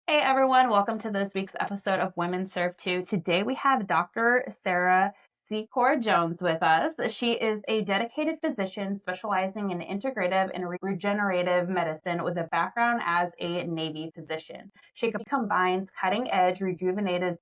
Hey everyone, welcome to this week's episode of Women Serve Too. Today we have Dr. Sarah Secor-Jones with us. She is a dedicated physician specializing in integrative and regenerative medicine with a background as a Navy physician. She combines cutting edge rejuvenative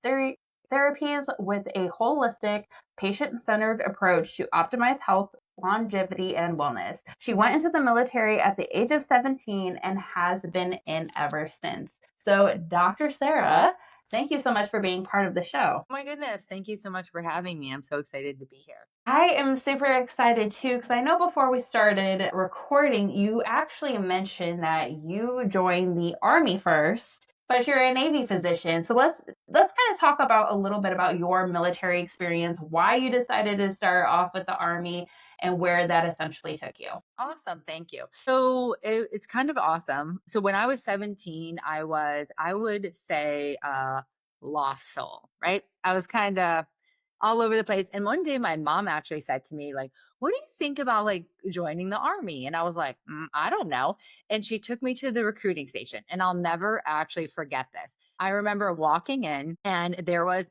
therapies with a holistic, patient centered approach to optimize health, longevity, and wellness. She went into the military at the age of 17 and has been in ever since. So, Dr. Sarah, thank you so much for being part of the show. Oh my goodness. Thank you so much for having me. I'm so excited to be here. I am super excited too because I know before we started recording, you actually mentioned that you joined the Army first, but you're a Navy physician. So let's kind of talk about a little bit about your military experience, why you decided to start off with the Army, and where that essentially took you. Awesome. Thank you. So it's kind of awesome. So when I was 17, I would say, lost soul, right? I was kind of all over the place. And one day my mom actually said to me, like, what do you think about like joining the army? And I was like, I don't know. And she took me to the recruiting station. And I'll never actually forget this. I remember walking in and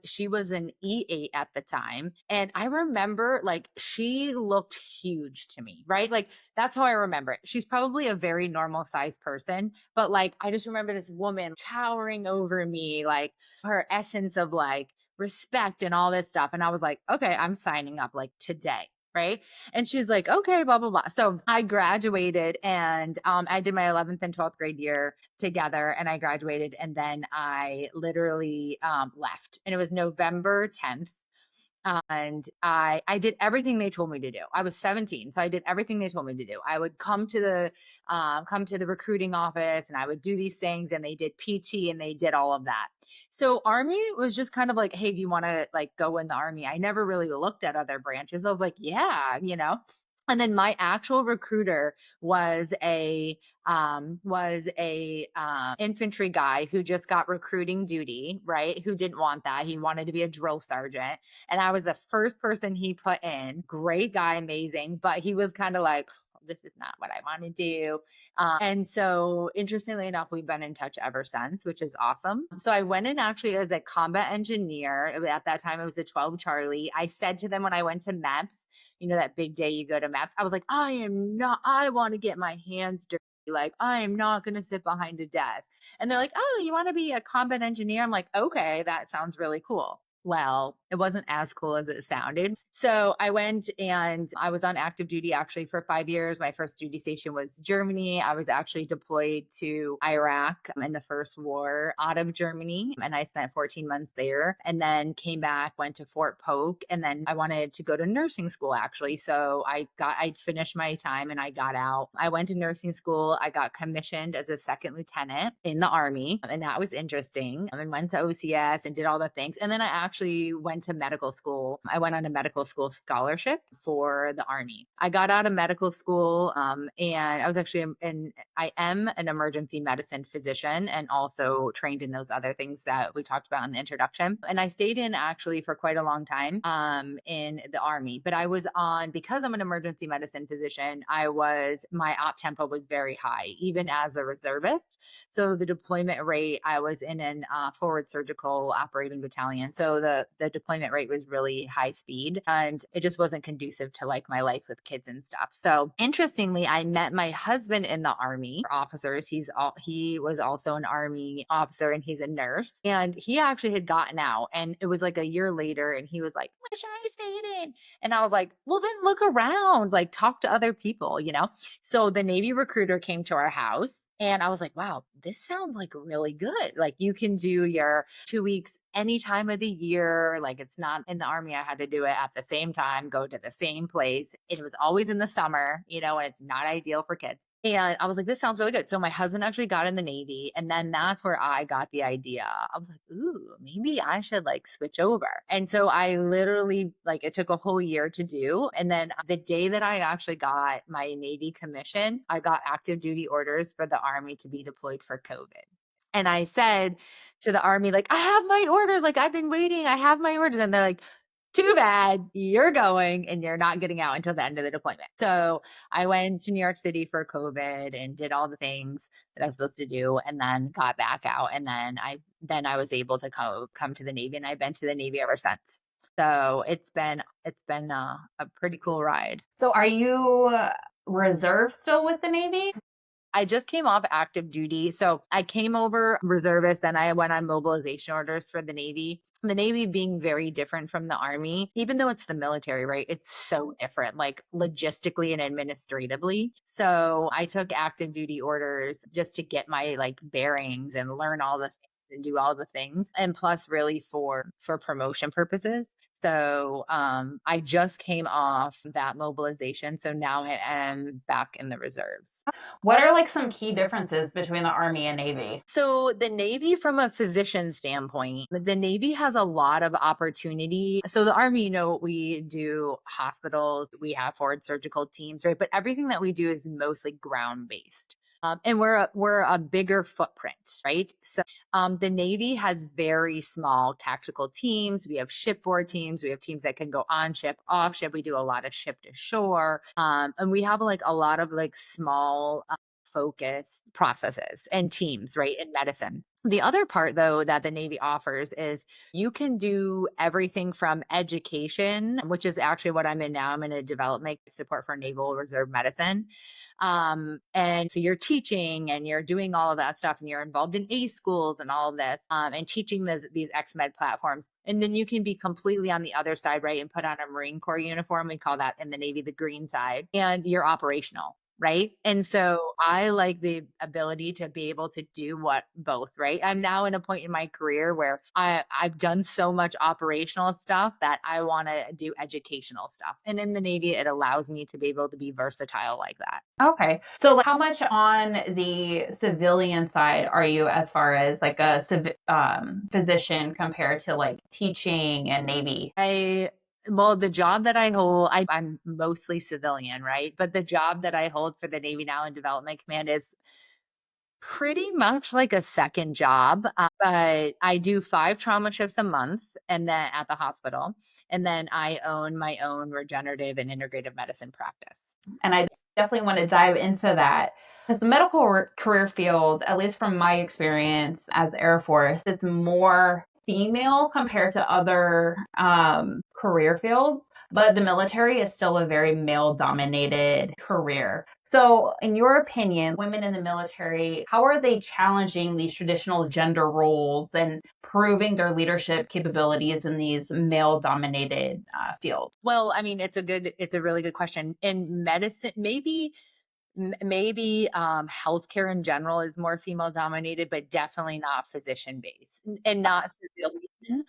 she was an E8 at the time. And I remember like she looked huge to me, right? Like that's how I remember it. She's probably a very normal sized person, but like I just remember this woman towering over me, like her essence of like respect and all this stuff. And I was like, okay, I'm signing up like today. Right. And she's like, okay, blah, blah, blah. So I graduated and I did my 11th and 12th grade year together and I graduated. And then I literally left. And it was November 10th and I did everything they told me to do. I was 17, so I did everything they told me to do. I would come to the recruiting office and I would do these things and they did PT and they did all of that. So army was just kind of like, hey, do you want to like go in the army? I never really looked at other branches. I was like, yeah, you know. And then my actual recruiter was a infantry guy who just got recruiting duty, right? Who didn't want that. He wanted to be a drill sergeant. And I was the first person he put in. Great guy, amazing. But he was kind of like, this is not what I want to do. And so, interestingly enough, we've been in touch ever since, which is awesome. So, I went in actually as a combat engineer. At that time, it was a 12 Charlie. I said to them when I went to MEPS, you know, that big day you go to MEPS, I was like, I want to get my hands dirty. Like, I am not going to sit behind a desk. And they're like, oh, you want to be a combat engineer? I'm like, okay, that sounds really cool. Well, it wasn't as cool as it sounded. So I went and I was on active duty actually for 5 years. My first duty station was Germany. I was actually deployed to Iraq in the first war out of Germany. And I spent 14 months there and then came back, went to Fort Polk. And then I wanted to go to nursing school actually. So I finished my time and I got out. I went to nursing school. I got commissioned as a second lieutenant in the Army. And that was interesting. And went to OCS and did all the things. And then I actually went to medical school. I went on a medical school scholarship for the Army. I got out of medical school and I was actually I am an emergency medicine physician and also trained in those other things that we talked about in the introduction. And I stayed in actually for quite a long time in the Army. But I was on, because I'm an emergency medicine physician, my op tempo was very high, even as a reservist. So the deployment rate, I was in an forward surgical operating battalion. So the deployment rate was really high speed and it just wasn't conducive to like my life with kids and stuff. So interestingly, I met my husband in the Army officers. He was also an Army officer and he's a nurse. And he actually had gotten out and it was like a year later and he was like, wish I stayed in. And I was like, well, then look around, like talk to other people, you know? So the Navy recruiter came to our house and I was like, wow, this sounds like really good. Like you can do your 2 weeks any time of the year. Like it's not in the Army. I had to do it at the same time, go to the same place. It was always in the summer, you know, and it's not ideal for kids. And I was like, this sounds really good. So my husband actually got in the Navy. And then that's where I got the idea. I was like, ooh, maybe I should like switch over. And so I literally, like, it took a whole year to do. And then the day that I actually got my Navy commission, I got active duty orders for the Army to be deployed for COVID. And I said to the Army, like, I have my orders. Like, I've been waiting. I have my orders. And they're like, too bad, you're going and you're not getting out until the end of the deployment. So I went to New York City for COVID and did all the things that I was supposed to do, and then got back out. And then I was able to come to the Navy, and I've been to the Navy ever since. So it's been a pretty cool ride. So are you reserve still with the Navy? I just came off active duty. So I came over reservist, then I went on mobilization orders for the Navy. The Navy being very different from the Army, even though it's the military, right? It's so different, like logistically and administratively. So I took active duty orders just to get my like bearings and learn all the things and do all the things. And plus really for promotion purposes. So I just came off that mobilization. So now I am back in the reserves. What are like some key differences between the Army and Navy? So the Navy, from a physician standpoint, the Navy has a lot of opportunity. So the Army, we do hospitals, we have forward surgical teams, right? But everything that we do is mostly ground based. And we're a bigger footprint, right? So the Navy has very small tactical teams. We have shipboard teams. We have teams that can go on ship, off ship. We do a lot of ship to shore, and we have like a lot of like small focus processes and teams, right, in medicine. The other part, though, that the Navy offers is you can do everything from education, which is actually what I'm in now. I'm in a development support for Naval Reserve Medicine. And so you're teaching and you're doing all of that stuff, and you're involved in A schools and all of this, and teaching these XMed platforms. And then you can be completely on the other side, right, and put on a Marine Corps uniform. We call that in the Navy the green side, and you're operational. Right. And so I like the ability to be able to do what both, right? I'm now in a point in my career where I've done so much operational stuff that I want to do educational stuff. And in the Navy, it allows me to be able to be versatile like that. Okay. So how much on the civilian side are you as far as like a physician compared to like teaching and Navy? Well, the job that I hold, I'm mostly civilian, right? But the job that I hold for the Navy now in Development Command is pretty much like a second job, but I do 5 trauma shifts a month and then at the hospital, and then I own my own regenerative and integrative medicine practice. And I definitely want to dive into that because the medical career field, at least from my experience as Air Force, it's more female compared to other career fields, but the military is still a very male dominated career. So, in your opinion, women in the military, how are they challenging these traditional gender roles and proving their leadership capabilities in these male dominated fields? Well, I mean, it's a really good question. In medicine, maybe healthcare in general is more female dominated, but definitely not physician based and not civilian.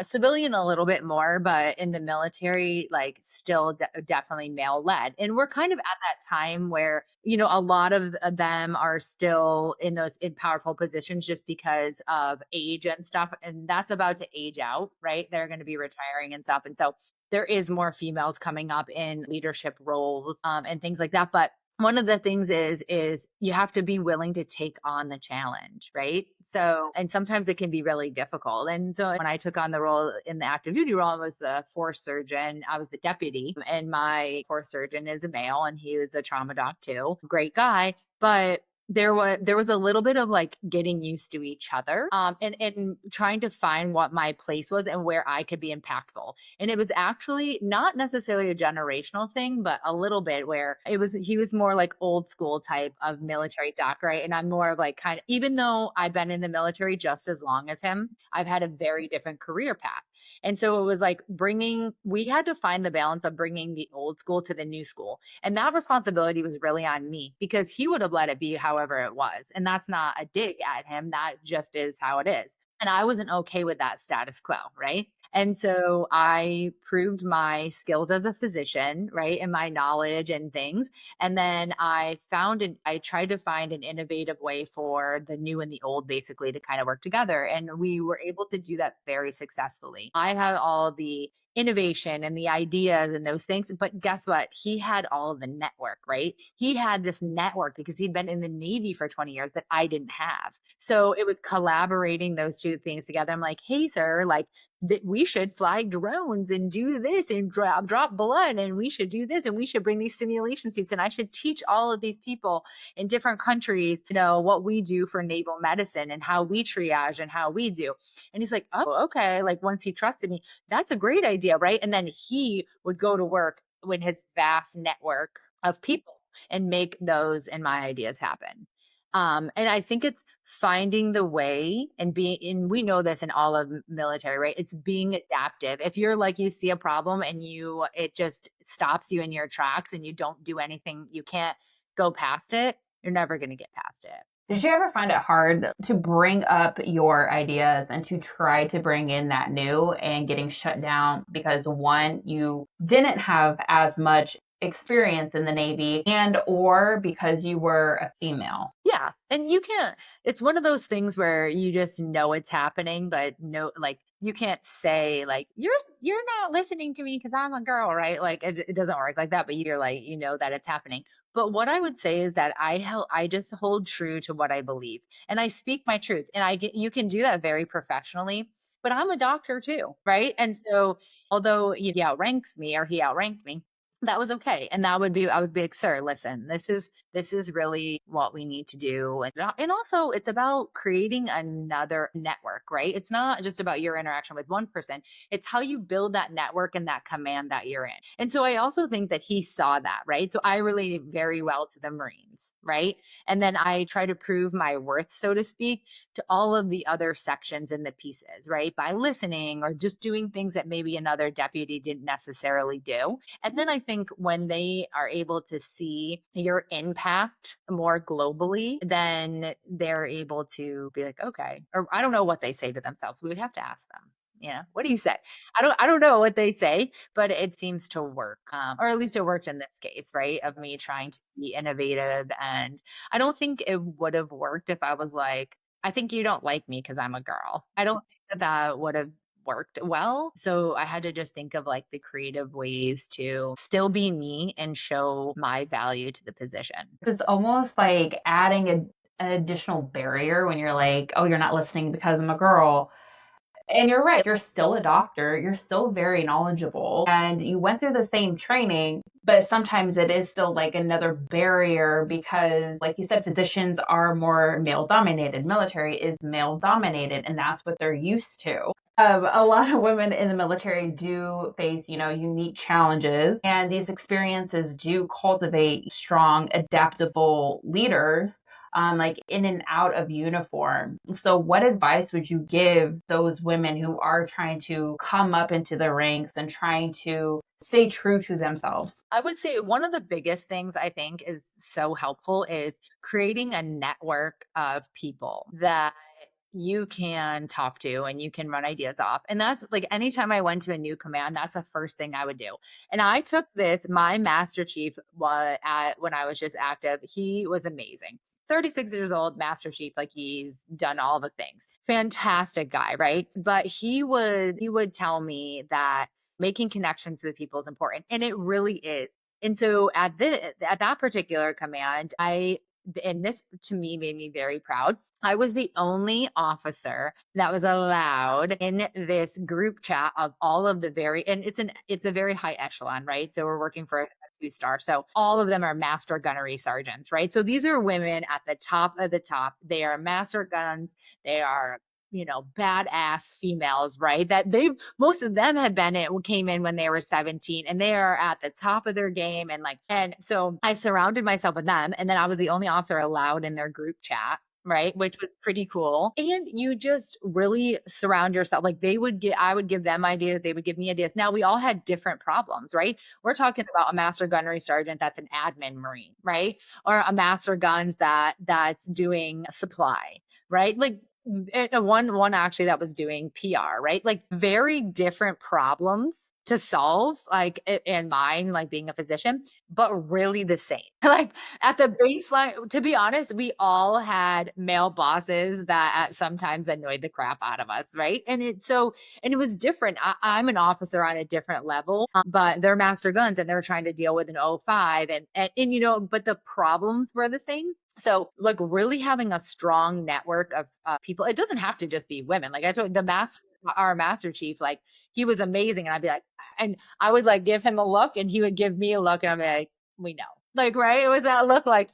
Civilian a little bit more, but in the military, like still definitely male led. And we're kind of at that time where, a lot of them are still in powerful positions just because of age and stuff. And that's about to age out, right? They're going to be retiring and stuff. And so there is more females coming up in leadership roles, and things like that. But one of the things is you have to be willing to take on the challenge, right? So, and sometimes it can be really difficult. And so when I took on the role in the active duty role, I was the force surgeon. I was the deputy, and my force surgeon is a male, and he was a trauma doc too. Great guy, but there was a little bit of like getting used to each other, and trying to find what my place was and where I could be impactful. And it was actually not necessarily a generational thing, but a little bit where he was more like old school type of military doc, right? And I'm more of like even though I've been in the military just as long as him, I've had a very different career path. And so it was like we had to find the balance of bringing the old school to the new school. And that responsibility was really on me because he would have let it be however it was. And that's not a dig at him. That just is how it is. And I wasn't okay with that status quo, right? And so I proved my skills as a physician, right? And my knowledge and things. And then I tried to find an innovative way for the new and the old basically to kind of work together. And we were able to do that very successfully. I had all the innovation and the ideas and those things. But guess what? He had all of the network, right? He had this network because he'd been in the Navy for 20 years that I didn't have. So it was collaborating those two things together. I'm like, hey, sir, like that we should fly drones and do this and drop blood, and we should do this, and we should bring these simulation suits, and I should teach all of these people in different countries, what we do for naval medicine and how we triage and how we do. And he's like, oh, okay. Like once he trusted me, that's a great idea, right? And then he would go to work with his vast network of people and make those and my ideas happen. And I think it's finding the way and being, and we know this in all of military, right? It's being adaptive. If you're like, you see a problem and it just stops you in your tracks and you don't do anything, you can't go past it, you're never going to get past it. Did you ever find it hard to bring up your ideas and to try to bring in that new and getting shut down because one, you didn't have as much experience in the Navy and or because you were a female? Yeah. And you can't, it's one of those things where you just know it's happening, but no, like you can't say like, you're not listening to me because I'm a girl, right? Like it doesn't work like that, but you're like, that it's happening. But what I would say is that I just hold true to what I believe and I speak my truth, and you can do that very professionally, but I'm a doctor too. Right. And so although he outranks me or he outranked me, that was okay. And I would be like, sir, listen, this is really what we need to do. And also it's about creating another network, right? It's not just about your interaction with one person. It's how you build that network and that command that you're in. And so I also think that he saw that, right? So I related very well to the Marines, right? And then I try to prove my worth, so to speak, to all of the other sections in the pieces, right? By listening or just doing things that maybe another deputy didn't necessarily do. And then I think when they are able to see your impact more globally, then they're able to be like, okay, or I don't know what they say to themselves. We would have to ask them. Yeah. What do you say? I don't know what they say, but it seems to work. Or at least it worked in this case, right? Of me trying to be innovative. And I don't think it would have worked if I was like, I think you don't like me because I'm a girl. I don't think that would have worked well. So I had to just think of like the creative ways to still be me and show my value to the position. It's almost like adding an additional barrier when you're like, oh, you're not listening because I'm a girl. And you're right, you're still a doctor, you're still very knowledgeable, and you went through the same training, but sometimes it is still like another barrier because, like you said, physicians are more male dominated, military is male dominated, and that's what they're used to. A lot of women in the military do face, unique challenges, and these experiences do cultivate strong, adaptable leaders like in and out of uniform. So, what advice would you give those women who are trying to come up into the ranks and trying to stay true to themselves? I would say one of the biggest things I think is so helpful is creating a network of people that you can talk to and you can run ideas off. And that's like anytime I went to a new command, that's the first thing I would do. And I took this, my master chief was at when I was just active, he was amazing. 36 years old, master chief, like he's done all the things. Fantastic guy, right? But he would tell me that making connections with people is important. And it really is. And so at that particular command, and this to me made me very proud. I was the only officer that was allowed in this group chat of all of the and it's a very high echelon, right? So we're working for a 2-star. So all of them are master gunnery sergeants, right? So these are women at the top of the top. They are master guns. They are badass females, right? That most of them came in when they were 17 and they are at the top of their game. And so I surrounded myself with them. And then I was the only officer allowed in their group chat. Right. Which was pretty cool. And you just really surround yourself. Like I would give them ideas. They would give me ideas. Now we all had different problems, right? We're talking about a master gunnery sergeant that's an admin Marine, right? Or a master guns that's doing supply, right? Like one actually that was doing PR, right? Like very different problems to solve, like in mine, like being a physician, but really the same. Like at the baseline, to be honest, we all had male bosses that sometimes annoyed the crap out of us, right? And it was different. I'm an officer on a different level, but they're master guns and they're trying to deal with an O 05 but the problems were the same. So, like, really having a strong network of people. It doesn't have to just be women. Like I told the master, our master chief, like he was amazing, and I'd be like, and I would like give him a look, and he would give me a look, and I'd be like, we know, like, right? It was that look, like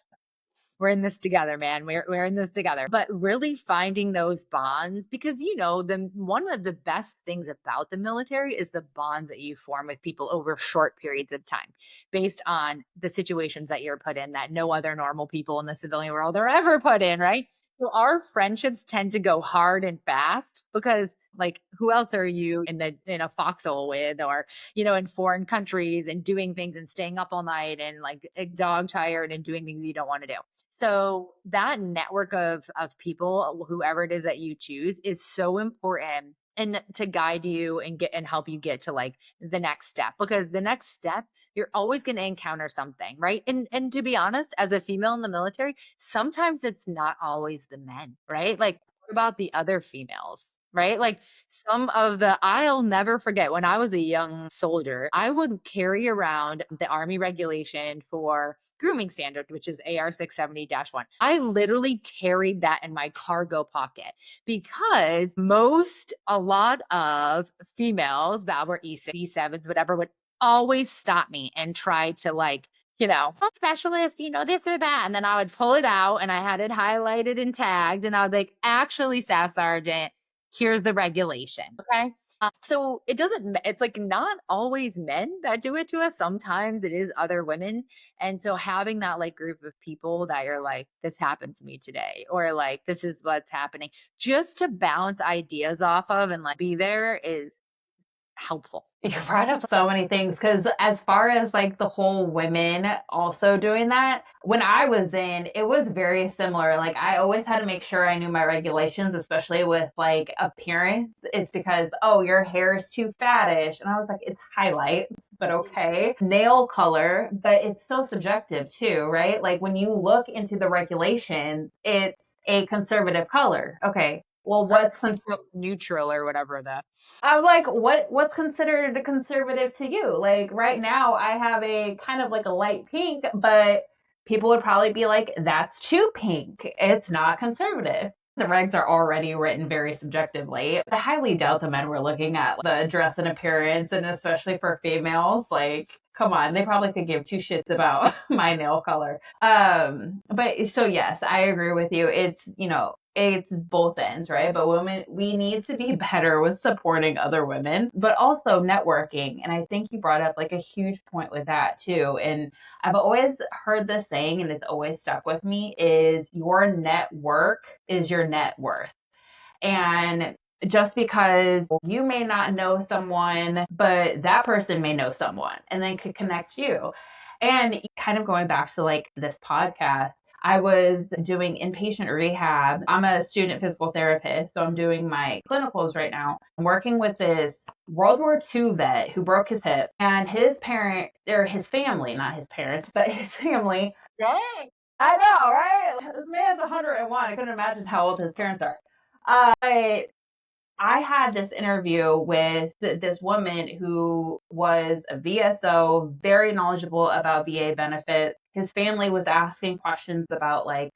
we're in this together, man. We're in this together. But really finding those bonds, because the one of the best things about the military is the bonds that you form with people over short periods of time, based on the situations that you're put in that no other normal people in the civilian world are ever put in, right? So our friendships tend to go hard and fast because, like, who else are you in a foxhole with, or in foreign countries, and doing things and staying up all night, and like dog tired and doing things you don't want to do. So that network of people, whoever it is that you choose, is so important, and to guide you and get and help you get to like the next step, because the next step, you're always going to encounter something, right? And to be honest, as a female in the military, sometimes it's not always the men, right? Like, what about the other females, right? Like, I'll never forget when I was a young soldier, I would carry around the Army regulation for grooming standard, which is AR 670-1. I literally carried that in my cargo pocket because a lot of females that were E6, E7s, whatever, would always stop me and try to, like, "Oh, specialist, this or that." And then I would pull it out and I had it highlighted and tagged. And I would like, actually, Staff Sergeant, here's the regulation. Okay. So it's like not always men that do it to us. Sometimes it is other women. And so having that like group of people that you're like, this happened to me today, or like, this is what's happening, just to bounce ideas off of and like be there, is helpful. You brought up so many things because, as far as like the whole women also doing that, when I was in, it was very similar. Like, I always had to make sure I knew my regulations, especially with like appearance. It's because, oh, your hair is too fattish. And I was like, it's highlights, but okay. Nail color, but it's so subjective too, right? Like, when you look into the regulations, it's a conservative color. Okay. Well, Neutral or whatever the. I'm like, what's considered a conservative to you? Like, right now I have a kind of like a light pink, but people would probably be like, that's too pink. It's not conservative. The regs are already written very subjectively. I highly doubt the men were looking at the dress and appearance, and especially for females, like, come on, they probably could give two shits about my nail color. But so yes, I agree with you. It's both ends, right? But women, we need to be better with supporting other women, but also networking. And I think you brought up like a huge point with that too. And I've always heard this saying, and it's always stuck with me, is your network is your net worth. And just because you may not know someone, but that person may know someone and then could connect you. And kind of going back to like this podcast, I was doing inpatient rehab. I'm a student physical therapist, so I'm doing my clinicals right now. I'm working with this World War II vet who broke his hip, and his parent, or his family, not his parents, but his family. Dang. I know, right? This man's 101. I couldn't imagine how old his parents are. But I had this interview with this woman who was a VSO, very knowledgeable about VA benefits. His family was asking questions about, like,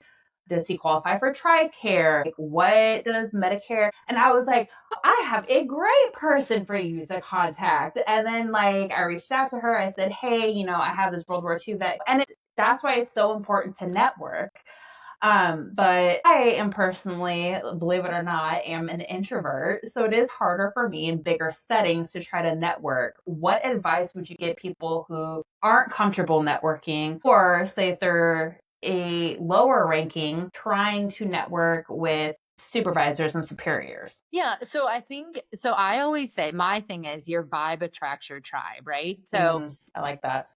does he qualify for TRICARE? Like, what does Medicare? And I was like, I have a great person for you to contact. And then, like, I reached out to her. I said, hey, I have this World War II vet. And that's why it's so important to network. But I am personally, believe it or not, am an introvert. So it is harder for me in bigger settings to try to network. What advice would you give people who aren't comfortable networking, or say if they're a lower ranking trying to network with supervisors and superiors? Yeah. So I always say my thing is your vibe attracts your tribe, right? So I like that.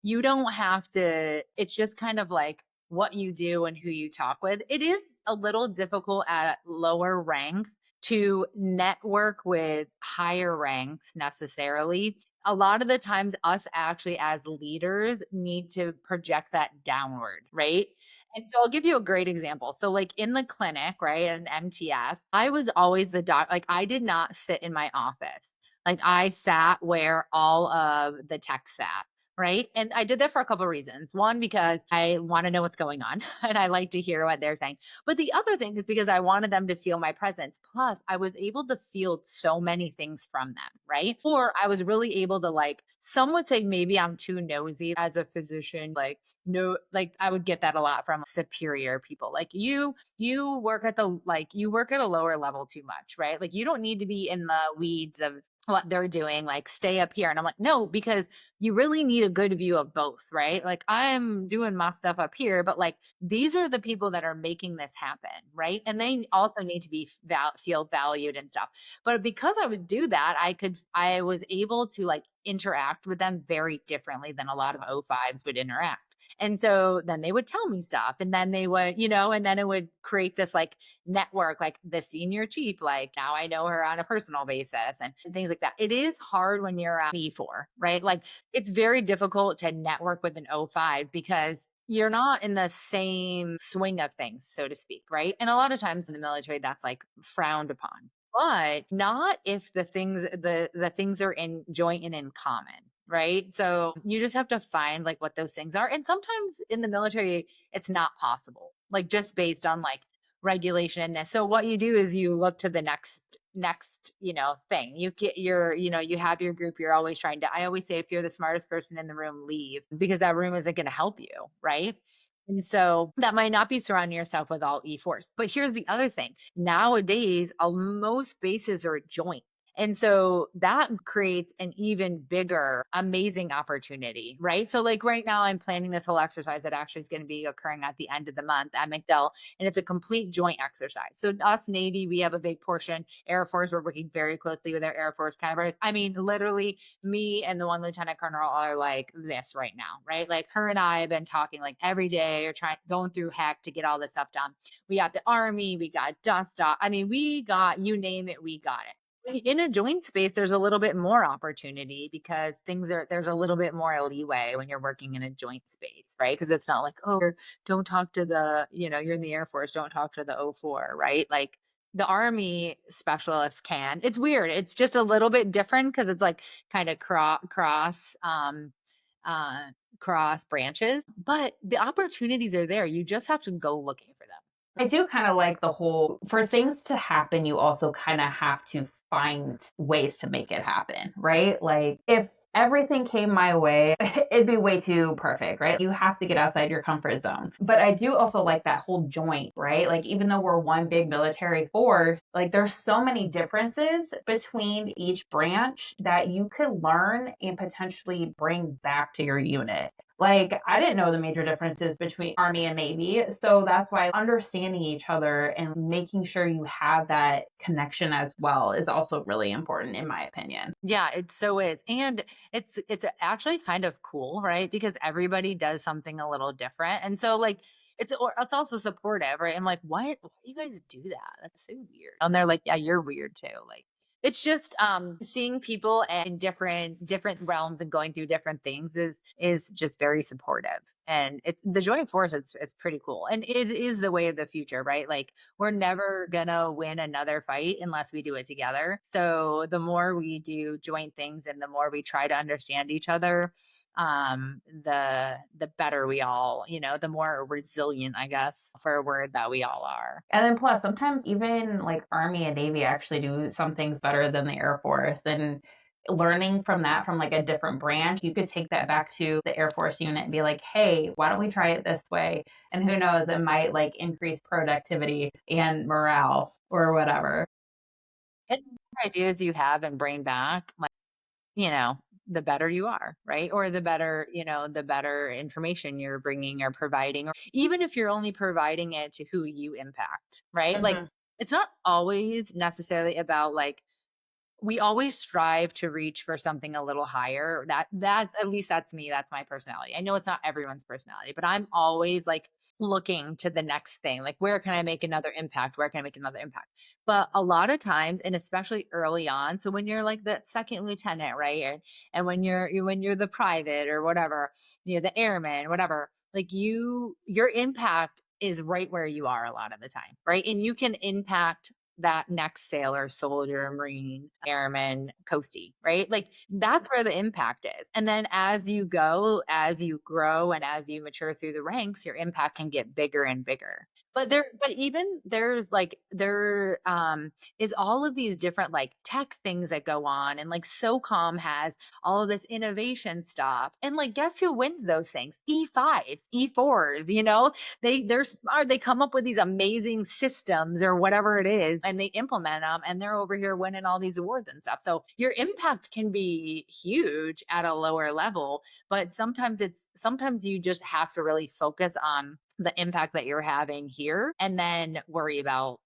you don't have to, it's just kind of like what you do and who you talk with. It is a little difficult at lower ranks to network with higher ranks necessarily. A lot of the times, us actually as leaders need to project that downward, right? And so I'll give you a great example. So, like in the clinic, right, an MTF, I was always the doc, like I did not sit in my office. Like I sat where all of the tech sat. right? And I did that for a couple of reasons. One, because I want to know what's going on and I like to hear what they're saying. But the other thing is because I wanted them to feel my presence. Plus, I was able to feel so many things from them, right? Or I was really able to, like, some would say maybe I'm too nosy as a physician. Like, no, like I would get that a lot from superior people. Like, you work at the, like, you work at a lower level too much, right? Like, you don't need to be in the weeds of what they're doing, like stay up here. And I'm like, no, because you really need a good view of both, right? Like, I'm doing my stuff up here, but like these are the people that are making this happen, right? And they also need to be feel valued and stuff. But because I would do that, I was able to like interact with them very differently than a lot of O5s would interact. And so then they would tell me stuff, and then they would, and then it would create this like network, like the senior chief, like now I know her on a personal basis and things like that. It is hard when you're a E4, right? Like, it's very difficult to network with an O5 because you're not in the same swing of things, so to speak, right? And a lot of times in the military, that's like frowned upon, but not if the things are in joint and in common. Right. So you just have to find like what those things are. And sometimes in the military, it's not possible, like just based on like regulation and this. So what you do is you look to the next thing. You get your, you have your group. You're always trying to, I always say, if you're the smartest person in the room, leave, because that room isn't going to help you, right? And so that might not be surrounding yourself with all E4s. But here's the other thing. Nowadays, most bases are joint. And so that creates an even bigger, amazing opportunity, right? So, like right now, I'm planning this whole exercise that actually is going to be occurring at the end of the month at McDowell, and it's a complete joint exercise. So, us Navy, we have a big portion. Air Force, we're working very closely with our Air Force counterparts. I mean, literally, me and the one lieutenant colonel are like this right now, right? Like, her and I have been talking like every day, or going through heck to get all this stuff done. We got the Army, we got dust off. I mean, we got, you name it, we got it. In a joint space, there's a little bit more opportunity because there's a little bit more leeway when you're working in a joint space, right? Because it's not like, oh, don't talk to you're in the Air Force, don't talk to the O4, right? Like, the Army specialists can. It's weird. It's just a little bit different because it's like kind of uh, cross branches, but the opportunities are there. You just have to go looking for them. I do kind of like the whole, for things to happen, you also kind of have to find ways to make it happen, right? Like, if everything came my way, it'd be way too perfect, right? You have to get outside your comfort zone. But I do also like that whole joint, right? Like, even though we're one big military force, like, there's so many differences between each branch that you could learn and potentially bring back to your unit. Like, I didn't know the major differences between Army and Navy. So that's why understanding each other and making sure you have that connection as well is also really important, in my opinion. Yeah, it so is. And it's actually kind of cool, right? Because everybody does something a little different. And so like it's also supportive, right? I'm like, why do you guys do that? That's so weird. And they're like, yeah, you're weird too. Like, it's just seeing people in different realms and going through different things is just very supportive. And it's the joint force, it's pretty cool. And it is the way of the future, right? Like, we're never gonna win another fight unless we do it together. So the more we do joint things and the more we try to understand each other, the better we all, the more resilient, I guess, for a word, that we all are. And then plus, sometimes even like Army and Navy actually do some things better than the Air Force. And learning from that from like a different branch, you could take that back to the Air Force unit and be like, hey, why don't we try it this way? And who knows, it might like increase productivity and morale or whatever. And the more ideas you have and bring back, like, you know, the better you are, right? Or the better information you're bringing or providing, or even if you're only providing it to who you impact, right? Like, Mhm. it's not always necessarily about like, we always strive to reach for something a little higher. That at least that's me. That's my personality. I know it's not everyone's personality, but I'm always like looking to the next thing. Like, where can I make another impact? Where can I make another impact? But a lot of times, and especially early on, so when you're like the second lieutenant, right? And when you're the private or whatever, the airman, whatever, like, your impact is right where you are a lot of the time, right? And you can impact that next sailor, soldier, marine, airman, coastie, right? Like that's where the impact is. And then as you go, as you grow and as you mature through the ranks, your impact can get bigger and bigger. But even there's like there is all of these different like tech things that go on, and like SOCOM has all of this innovation stuff. And like guess who wins those things? E5s, E4s, you know? They're smart. They come up with these amazing systems or whatever it is, and they implement them, and they're over here winning all these awards and stuff. So your impact can be huge at a lower level, but sometimes you just have to really focus on the impact that you're having here and then worry about,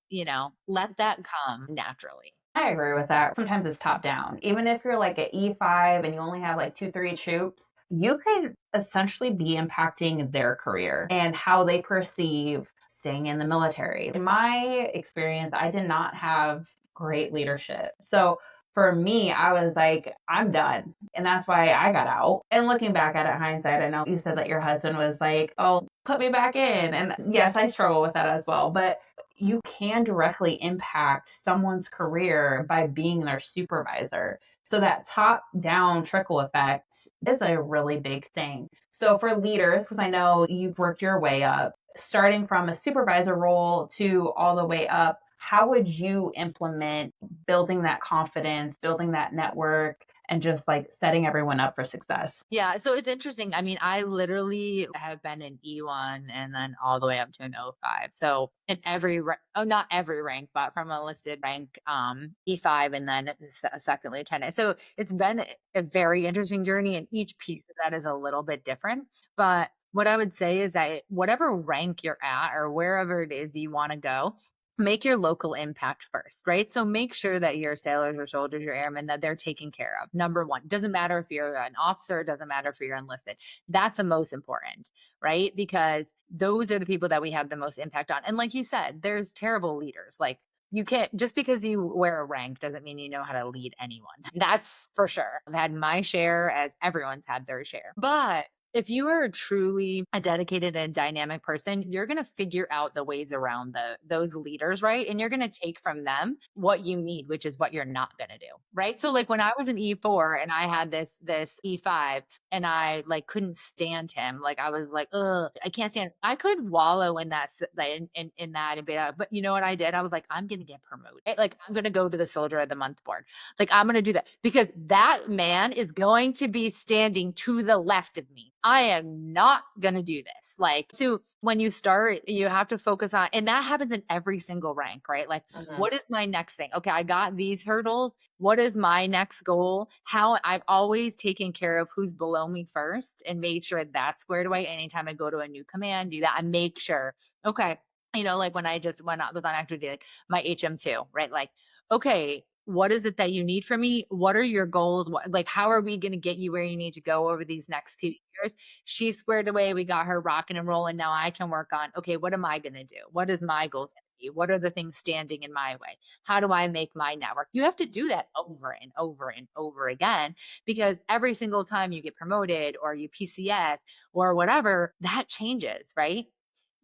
let that come naturally. I agree with that. Sometimes it's top down. Even if you're like at E5 and you only have like 2, 3 troops, you could essentially be impacting their career and how they perceive staying in the military. In my experience, I did not have great leadership. So for me, I was like, I'm done. And that's why I got out. And looking back at it, hindsight, I know you said that your husband was like, oh, put me back in. And yes, I struggle with that as well. But you can directly impact someone's career by being their supervisor. So that top down trickle effect is a really big thing. So for leaders, because I know you've worked your way up, starting from a supervisor role to all the way up, how would you implement building that confidence, building that network, and just like setting everyone up for success? Yeah, so it's interesting. I mean, I literally have been in E1 and then all the way up to an O5. So in not every rank, but from a listed rank, E5 and then a second lieutenant. So it's been a very interesting journey, and each piece of that is a little bit different. But what I would say is that whatever rank you're at or wherever it is you want to go, make your local impact first, right? So make sure that your sailors or soldiers, your airmen, that they're taken care of. Number one, doesn't matter if you're an officer, it doesn't matter if you're enlisted. That's the most important, right? Because those are the people that we have the most impact on. And like you said, there's terrible leaders. Like you can't, just because you wear a rank doesn't mean you know how to lead anyone. That's for sure. I've had my share, as everyone's had their share. But if you are truly a dedicated and dynamic person, you're going to figure out the ways around those leaders, right? And you're going to take from them what you need, which is what you're not going to do, right? So like when I was an E4 and I had this E5 and I like couldn't stand him, like I was like, ugh, I can't stand. I could wallow in that in that and be like, but you know what I did? I was like, I'm going to get promoted. Like I'm going to go to the Soldier of the Month board. Like I'm going to do that because that man is going to be standing to the left of me. I am not going to do this. Like, so when you start, you have to focus on, and that happens in every single rank, right? Like, Mhm. what is my next thing? Okay, I got these hurdles. What is my next goal? How I've always taken care of who's below me first and made sure that's squared away. Anytime I go to a new command, do that. I make sure, okay, like when I was on active duty, like my HM2, right? Like, okay, what is it that you need from me? What are your goals? Like, how are we going to get you where you need to go over these next 2 years? She's squared away. We got her rocking and rolling. Now I can work on, okay, what am I going to do? What is my goals going to be? What are the things standing in my way? How do I make my network? You have to do that over and over and over again, because every single time you get promoted or you PCS or whatever, that changes, right?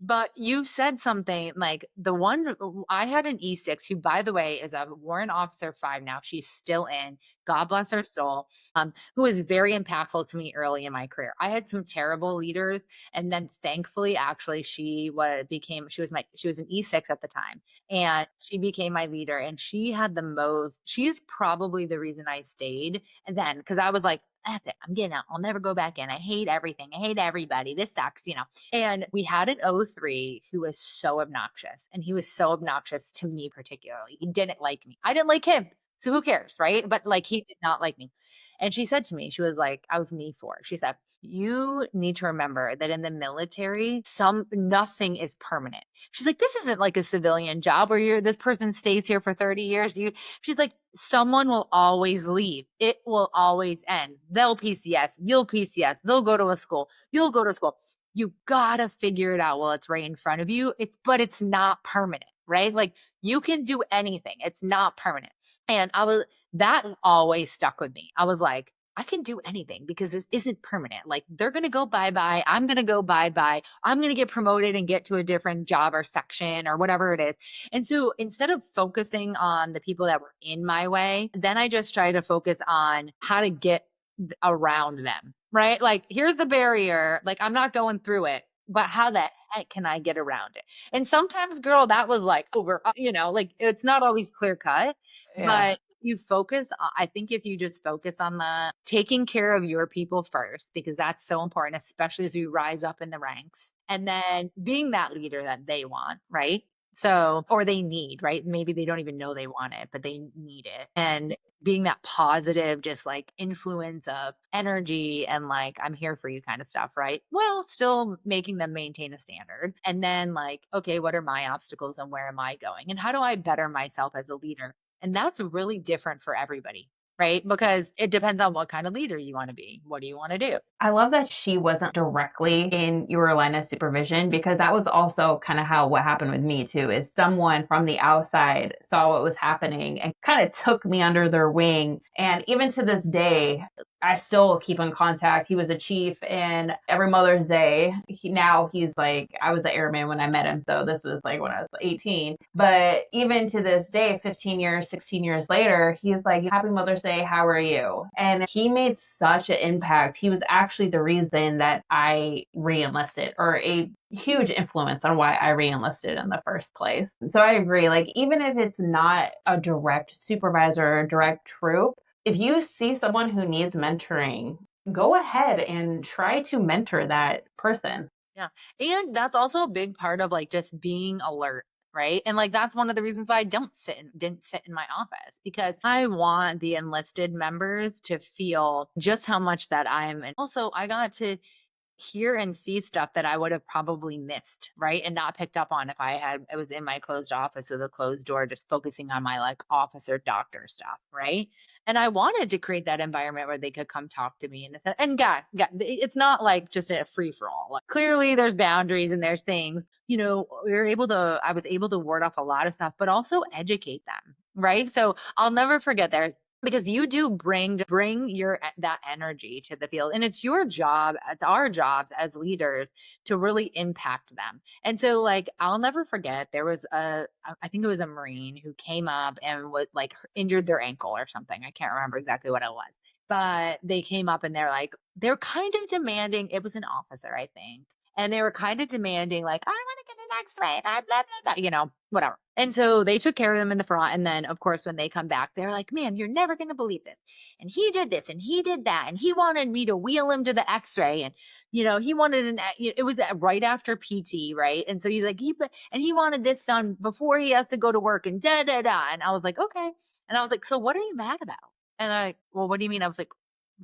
But you said something like I had an E6 who, by the way, is a warrant officer 5 now. She's still in. God bless her soul. Who was very impactful to me early in my career. I had some terrible leaders, and then thankfully, actually, she was an E6 at the time, and she became my leader. And she had the most. She is probably the reason I stayed. And then because I was like, that's it. I'm getting out. I'll never go back in. I hate everything. I hate everybody. This sucks. And we had an O3 who was so obnoxious, and he was so obnoxious to me particularly. He didn't like me. I didn't like him. So who cares, right? But like he did not like me. And she said to me, she was like, I was an E4. She said, you need to remember that in the military, nothing is permanent. She's like, this isn't like a civilian job where this person stays here for 30 years. She's like, someone will always leave. It will always end. They'll PCS, you'll PCS, they'll go to a school, you'll go to school. You gotta figure it out while it's right in front of you. But it's not permanent, right? Like you can do anything. It's not permanent. And that always stuck with me. I was like, I can do anything because this isn't permanent. Like they're going to go bye bye. I'm going to go bye bye. I'm going to get promoted and get to a different job or section or whatever it is. And so instead of focusing on the people that were in my way, then I just try to focus on how to get around them, right? Like, here's the barrier. Like, I'm not going through it, but how the heck can I get around it? And sometimes, girl, that was like over, like it's not always clear cut, Yeah. but you focus. I think if you just focus on the taking care of your people first, because that's so important, especially as you rise up in the ranks, and then being that leader that they want, right? So, or they need, right? Maybe they don't even know they want it, but they need it. And being that positive, just like influence of energy and like, I'm here for you kind of stuff, right? Well, still making them maintain a standard. And then, like, okay, what are my obstacles and where am I going? And how do I better myself as a leader? And that's really different for everybody, right? Because it depends on what kind of leader you want to be. What do you want to do? I love that she wasn't directly in your line of supervision because that was also kind of how what happened with me too is someone from the outside saw what was happening and kind of took me under their wing. And even to this day, I still keep in contact. He was a chief, and every Mother's Day, now he's like, I was the airman when I met him. So this was like when I was 18. But even to this day, 15 years, 16 years later, he's like, Happy Mother's Day. How are you? And he made such an impact. He was actually the reason that I re-enlisted, or a huge influence on why I re-enlisted in the first place. So I agree. Like, even if it's not a direct supervisor or a direct troop, if you see someone who needs mentoring, go ahead and try to mentor that person. Yeah. And that's also a big part of like just being alert. Right. And like that's one of the reasons why I didn't sit in my office, because I want the enlisted members to feel just how much that I'm, and also I got to hear and see stuff that I would have probably missed, right? And not picked up on if I was in my closed office with a closed door, just focusing on my like officer doctor stuff, right? And I wanted to create that environment where they could come talk to me and it's not like just a free for all. Like, clearly there's boundaries and there's things, I was able to ward off a lot of stuff, but also educate them, right? So I'll never forget there, because you do bring your that energy to the field, and it's your job, it's our jobs as leaders to really impact them. And so like I'll never forget, there was I think it was a Marine who came up and was like injured their ankle or something. I can't remember exactly what it was, but they came up and they're kind of demanding. It was an officer, I think, and they were kind of demanding like, I want to get an x-ray, blah, blah, blah, blah, whatever. And so they took care of them in the front. And then, of course, when they come back, they're like, man, you're never going to believe this. And he did this and he did that. And he wanted me to wheel him to the x-ray. And, he wanted it was right after PT, right? And so he's like, he wanted this done before he has to go to work and da, da, da. And I was like, okay. And I was like, so what are you mad about? And they're like, well, what do you mean? I was like,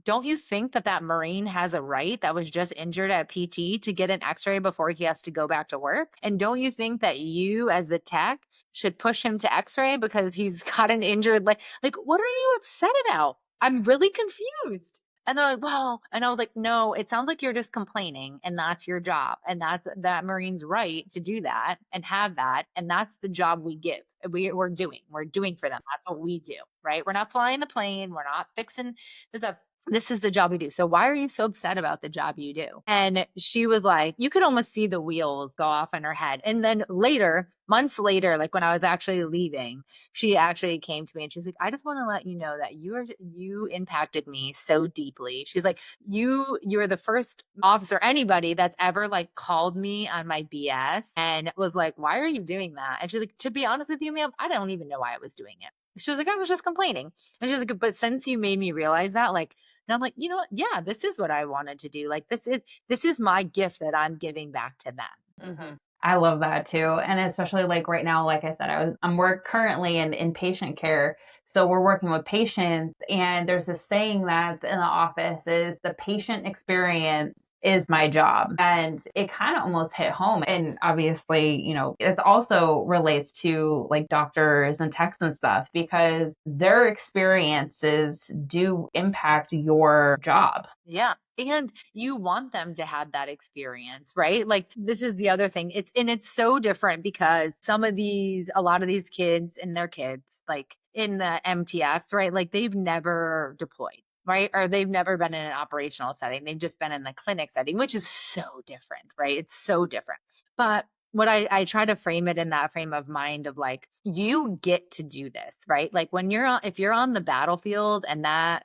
don't you think that that Marine has a right that was just injured at PT to get an x-ray before he has to go back to work? And don't you think that you as the tech should push him to x-ray because he's got an injured leg? Like, what are you upset about? I'm really confused. And they're like, well, and I was like, no, it sounds like you're just complaining, and that's your job. And that's that Marine's right to do that and have that. And that's the job we give. We're doing for them. That's what we do, right? We're not flying the plane. We're not fixing this up. This is the job we do. So why are you so upset about the job you do? And she was like, you could almost see the wheels go off in her head. And then later, months later, like when I was actually leaving, she actually came to me and she's like, I just want to let you know that you impacted me so deeply. She's like, you're the first officer, anybody that's ever like called me on my BS and was like, why are you doing that? And she's like, to be honest with you, ma'am, I don't even know why I was doing it. She was like, I was just complaining. And she's like, but since you made me realize that, like, and I'm like, you know what? Yeah, this is what I wanted to do. Like, this is my gift that I'm giving back to them. Mhm. I love that too. And especially like right now, like I said, I'm work currently in patient care. So we're working with patients, and there's this saying that's in the office is the patient experience is my job. And it kind of almost hit home. And obviously, it also relates to like doctors and techs and stuff because their experiences do impact your job. Yeah. And you want them to have that experience, right? Like this is the other thing. It's so different because a lot of these kids and their kids, like in the MTFs, right? Like they've never deployed. right? Or they've never been in an operational setting. They've just been in the clinic setting, which is so different, right? It's so different. But what I try to frame it in that frame of mind of like, you get to do this, right? Like when you're on, if you're on the battlefield and that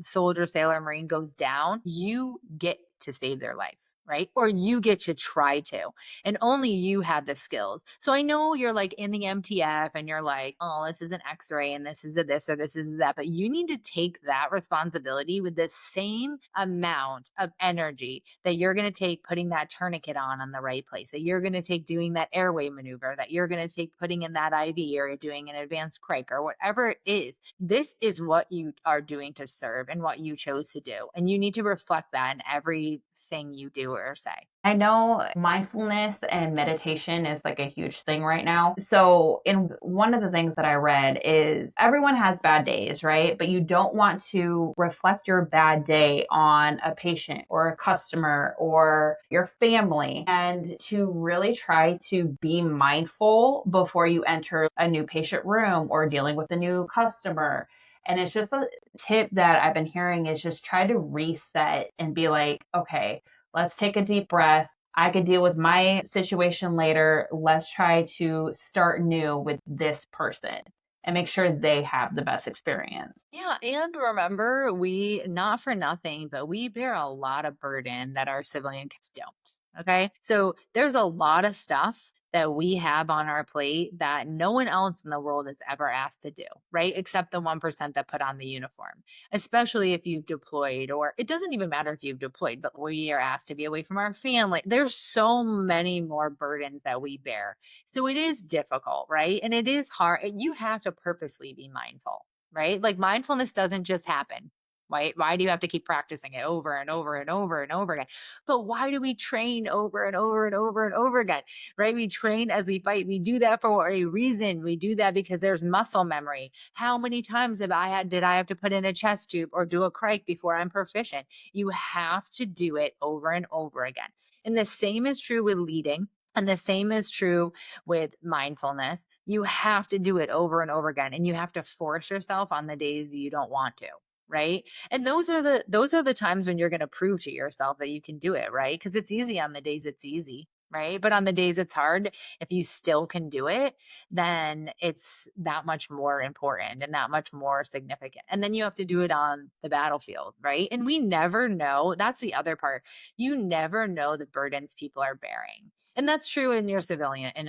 soldier, sailor, marine goes down, you get to save their life. Right. Or you get to try to, and only you have the skills. So I know you're like in the MTF and you're like, oh, this is an x-ray and this is a this or this is that, but you need to take that responsibility with the same amount of energy that you're going to take putting that tourniquet on the right place, that you're going to take doing that airway maneuver, that you're going to take putting in that IV or doing an advanced cric or whatever it is. This is what you are doing to serve and what you chose to do. And you need to reflect that in everything you do or say. I know mindfulness and meditation is like a huge thing right now. So, in one of the things that I read is everyone has bad days, right? But you don't want to reflect your bad day on a patient or a customer or your family, and to really try to be mindful before you enter a new patient room or dealing with a new customer. And it's just a tip that I've been hearing is just try to reset and be like, okay, let's take a deep breath. I could deal with my situation later. Let's try to start new with this person and make sure they have the best experience. Yeah, and remember, we not for nothing, but we bear a lot of burden that our civilian kids don't. Okay. So there's a lot of stuff that we have on our plate that no one else in the world is ever asked to do, right? Except the 1% that put on the uniform, especially if you've deployed, or it doesn't even matter if you've deployed, but we are asked to be away from our family. There's so many more burdens that we bear. So it is difficult, right? And it is hard. You have to purposely be mindful, right? Like mindfulness doesn't just happen. Why do you have to keep practicing it over and over and over and over again? But why do we train over and over and over and over again? Right? We train as we fight. We do that for a reason. We do that because there's muscle memory. How many times did I have to put in a chest tube or do a crike before I'm proficient? You have to do it over and over again. And the same is true with leading. And the same is true with mindfulness. You have to do it over and over again, and you have to force yourself on the days you don't want to, right? And those are the times when you're going to prove to yourself that you can do it, right? Because it's easy on the days it's easy, right? But on the days it's hard, if you still can do it, then it's that much more important and that much more significant. And then you have to do it on the battlefield, right? And we never know. That's the other part. You never know the burdens people are bearing. And that's true in a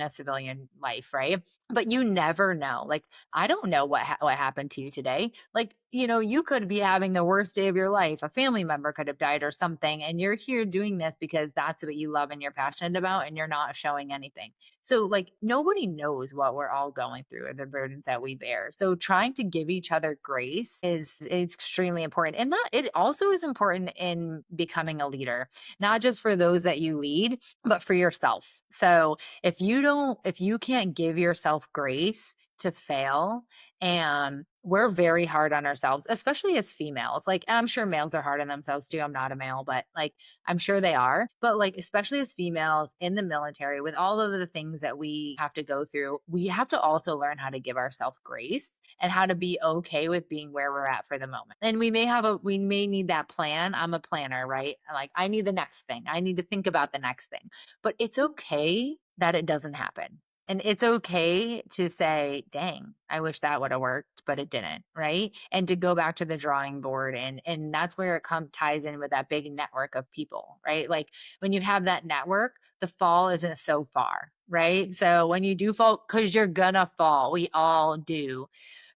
civilian life, right? But you never know. Like, I don't know what happened to you today. Like, you could be having the worst day of your life. A family member could have died or something, and you're here doing this because that's what you love and you're passionate about, and you're not showing anything. So, like, nobody knows what we're all going through or the burdens that we bear. So, trying to give each other grace is extremely important. And that it also is important in becoming a leader, not just for those that you lead, but for yourself. So, if you can't give yourself grace to fail, and we're very hard on ourselves, especially as females. Like, I'm sure males are hard on themselves too. I'm not a male, but like, I'm sure they are. But like, especially as females in the military, with all of the things that we have to go through, we have to also learn how to give ourselves grace and how to be okay with being where we're at for the moment. And we may need that plan. I'm a planner, right? Like, I need the next thing. I need to think about the next thing. But it's okay that it doesn't happen. And it's okay to say, dang, I wish that would have worked, but it didn't, right? And to go back to the drawing board, and that's where it ties in with that big network of people, right? Like, when you have that network, the fall isn't so far, right? So when you do fall, because you're gonna fall, we all do.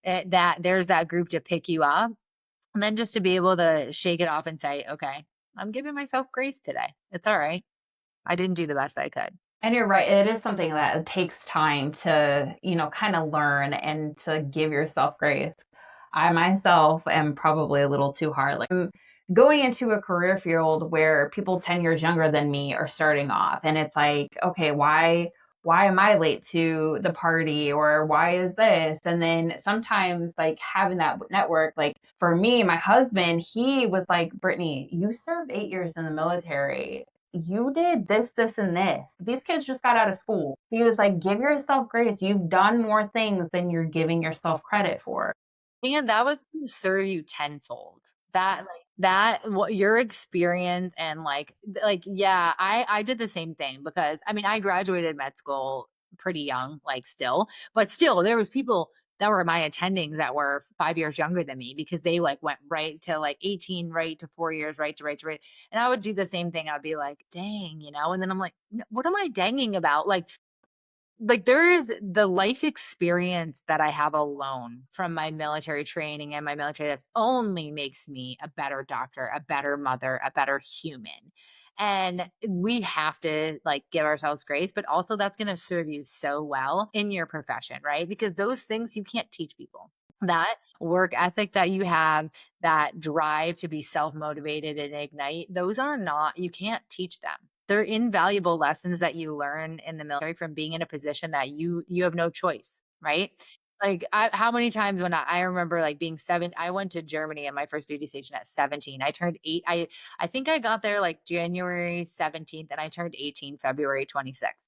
That there's that group to pick you up, and then just to be able to shake it off and say, okay, I'm giving myself grace today. It's all right. I didn't do the best I could. And you're right. It is something that takes time to, kind of learn and to give yourself grace. I myself am probably a little too hard. Like, I'm going into a career field where people 10 years younger than me are starting off. And it's like, okay, why am I late to the party, or why is this? And then sometimes like having that network, like for me, my husband, he was like, Brittany, you served 8 years in the military. You did this, this, and this. These kids just got out of school. He was like, give yourself grace. You've done more things than you're giving yourself credit for. And that was gonna serve you tenfold. What your experience and yeah, I did the same thing because I mean I graduated med school pretty young, like still, but still there was people that were my attendings that were 5 years younger than me because they like went right to like 18, right to 4 years, right. And I would do the same thing. I'd be like, dang, and then I'm like, What am I danging about?" Like there is the life experience that I have alone from my military training and my military that only makes me a better doctor, a better mother, a better human. And we have to like give ourselves grace, but also that's going to serve you so well in your profession, right? Because those things you can't teach people. That work ethic that you have, that drive to be self motivated and ignite, those are not, you can't teach them. They're invaluable lessons that you learn in the military from being in a position that you have no choice, right? Like how many times when I remember like being seven, I went to Germany at my first duty station at 17. I turned eight. I think I got there like January 17th and I turned 18 February 26th.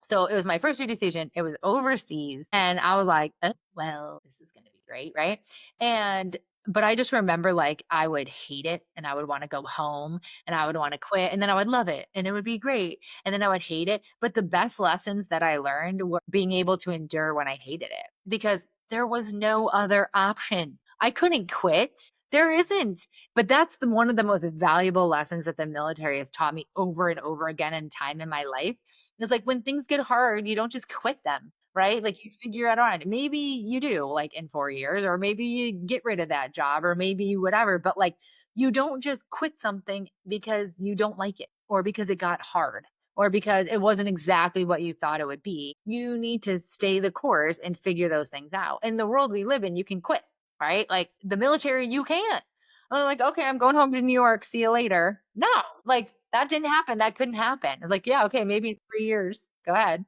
So it was my first duty station. It was overseas. And I was like, well, this is going to be great. Right. And, but I just remember like I would hate it and I would want to go home and I would want to quit and then I would love it and it would be great. And then I would hate it. But the best lessons that I learned were being able to endure when I hated it because there was no other option. I couldn't quit. There isn't. But that's one of the most valuable lessons that the military has taught me over and over again in time in my life. It's like when things get hard, you don't just quit them, right? Like you figure it out. Maybe you do like in 4 years, or maybe you get rid of that job, or maybe whatever. But like you don't just quit something because you don't like it, or because it got hard, or because it wasn't exactly what you thought it would be. You need to stay the course and figure those things out. In the world we live in, you can quit, right? Like the military, you can't. I'm like, okay, I'm going home to New York. See you later. No, like that didn't happen. That couldn't happen. It's like, yeah, okay, maybe in 3 years. Go ahead.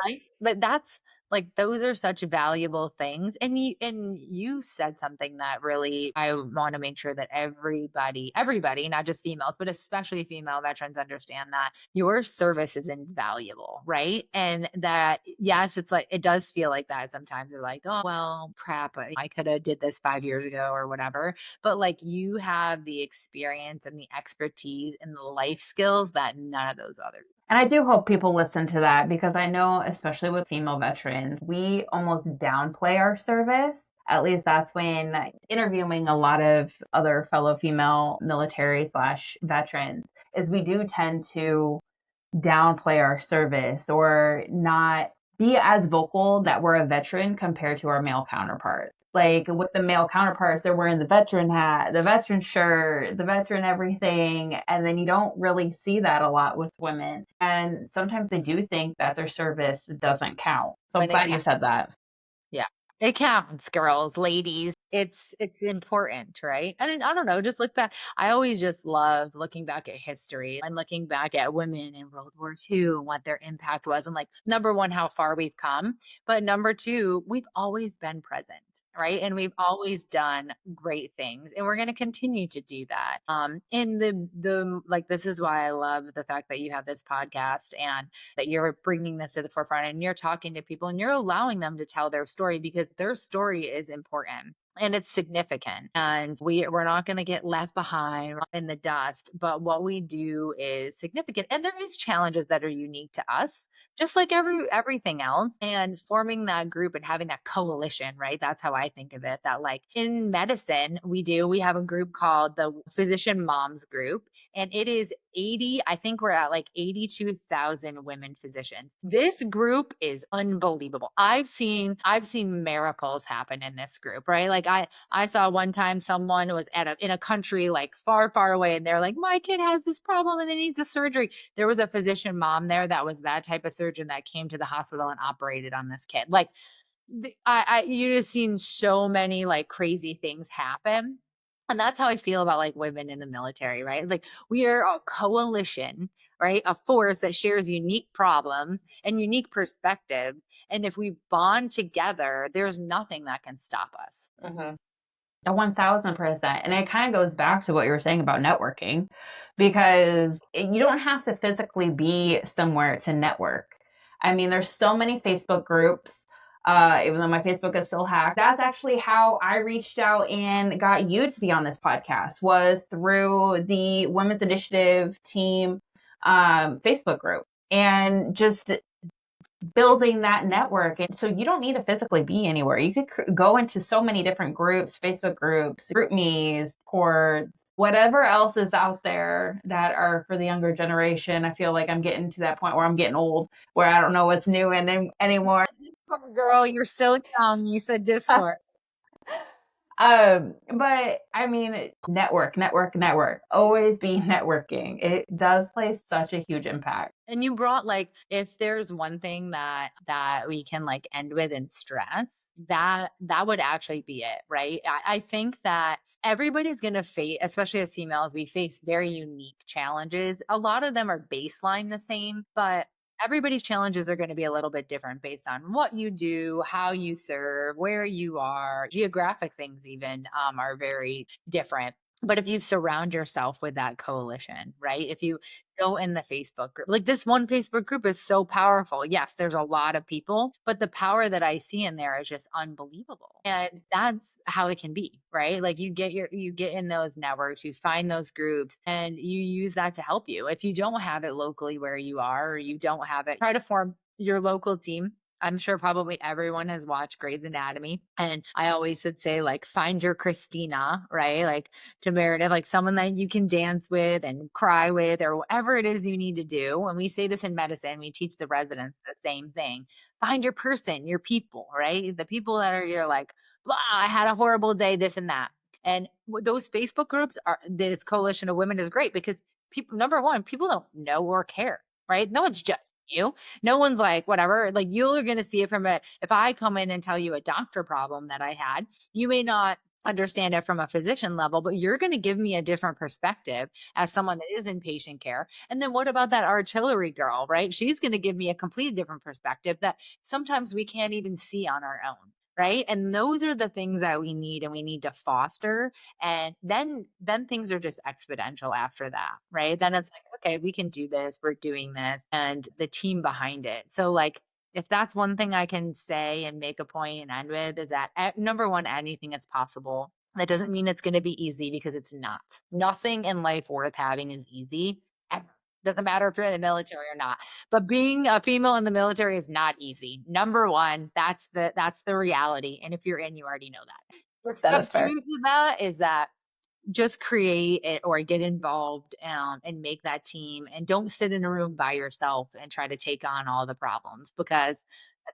Right? But that's like those are such valuable things. And you said something that really I want to make sure that everybody, not just females, but especially female veterans understand that your service is invaluable, right? And that yes, it's like it does feel like that sometimes. They're like, oh well, crap, I could have did this 5 years ago or whatever. But like you have the experience and the expertise and the life skills that none of those others. And I do hope people listen to that because I know, especially with female veterans, we almost downplay our service. At least that's when interviewing a lot of other fellow female military slash veterans is we do tend to downplay our service or not be as vocal that we're a veteran compared to our male counterparts. Like with the male counterparts, they're wearing the veteran hat, the veteran shirt, the veteran everything. And then you don't really see that a lot with women. And sometimes they do think that their service doesn't count. So I'm When it glad you said that. Yeah. It counts, girls, ladies. It's important, right? And I don't know, just look back. I always just love looking back at history and looking back at women in World War II and what their impact was. And like, number one, how far we've come. But number two, we've always been present, right? And we've always done great things. And we're going to continue to do that. And the like, this is why I love the fact that you have this podcast and that you're bringing this to the forefront and you're talking to people and you're allowing them to tell their story because their story is important and it's significant and we're not going to get left behind in the dust, but what we do is significant and there is challenges that are unique to us just like everything else. And forming that group and having that coalition, right? That's how I think of it. That like in medicine we have a group called the Physician Moms Group, and it is 80, I think we're at like 82,000 women physicians. This group is unbelievable. I've seen miracles happen in this group, right? Like I saw one time someone was in a country like far, far away, and they're like, my kid has this problem and it needs a surgery. There was a physician mom there that was that type of surgeon that came to the hospital and operated on this kid. Like you just seen so many like crazy things happen. And that's how I feel about like women in the military, right? It's like we are a coalition, right? A force that shares unique problems and unique perspectives. And if we bond together, there's nothing that can stop us. Mm-hmm. 1000%. And it kind of goes back to what you were saying about networking because you don't have to physically be somewhere to network. I mean, there's so many Facebook groups. even though my Facebook is still hacked. That's actually how I reached out and got you to be on this podcast, was through the Women's Initiative team Facebook group, and just building that network. And so you don't need to physically be anywhere. You could go into so many different groups, Facebook groups, group me's, cords, whatever else is out there that are for the younger generation. I feel like I'm getting to that point where I'm getting old, where I don't know what's new anymore. Discord, girl, you're still young. You said Discord. But I mean, network, network, network. Always be networking. It does play such a huge impact. And you brought like, if there's one thing that we can like end with and stress, that would actually be it, right? I think that everybody's gonna face, especially as females, we face very unique challenges. A lot of them are baseline the same, but everybody's challenges are going to be a little bit different based on what you do, how you serve, where you are. Geographic things even are very different. But if you surround yourself with that coalition, right? If you go in the Facebook group, like this one Facebook group is so powerful. Yes, there's a lot of people, but the power that I see in there is just unbelievable. And that's how it can be, right? Like you get in those networks, you find those groups, and you use that to help you. If you don't have it locally where you are, or you don't have it, try to form your local team. I'm sure probably everyone has watched Grey's Anatomy. And I always would say, like, find your Christina, right? Like to Meredith, like someone that you can dance with and cry with, or whatever it is you need to do. When we say this in medicine, we teach the residents the same thing. Find your person, your people, right? The people that are, you're like, blah, I had a horrible day, this and that. And those Facebook groups are, this coalition of women is great because people, number one, people don't know or care, right? No one's judging you. No one's like, whatever, like you're going to see it from a, if I come in and tell you a doctor problem that I had, you may not understand it from a physician level, but you're going to give me a different perspective as someone that is in patient care. And then what about that artillery girl, right? She's going to give me a completely different perspective that sometimes we can't even see on our own. Right. And those are the things that we need and we need to foster. And then things are just exponential after that. Right. Then it's like, okay, we can do this. We're doing this and the team behind it. So like if that's one thing I can say and make a point and end with is that number one, anything is possible. That doesn't mean it's going to be easy because it's not. Nothing in life worth having is easy ever. Doesn't matter if you're in the military or not. But being a female in the military is not easy. Number one, that's the reality. And if you're in, you already know that. The That step is fair. two to that is that just create it or get involved and make that team and don't sit in a room by yourself and try to take on all the problems because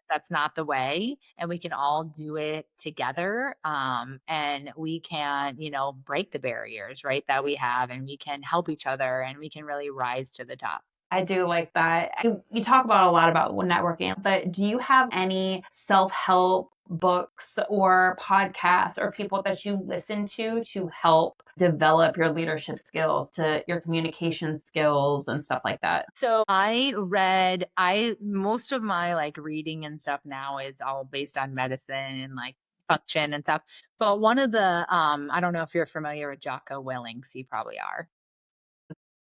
that's not the way and we can all do it together and we can break the barriers right that we have and we can help each other and we can really rise to the top. I do like that. You talk about a lot about networking, but do you have any self-help books or podcasts or people that you listen to help develop your leadership skills, to your communication skills and stuff like that? So I most of my like reading and stuff now is all based on medicine and like function and stuff. But one of the I don't know if you're familiar with Jocko Willink, you probably are.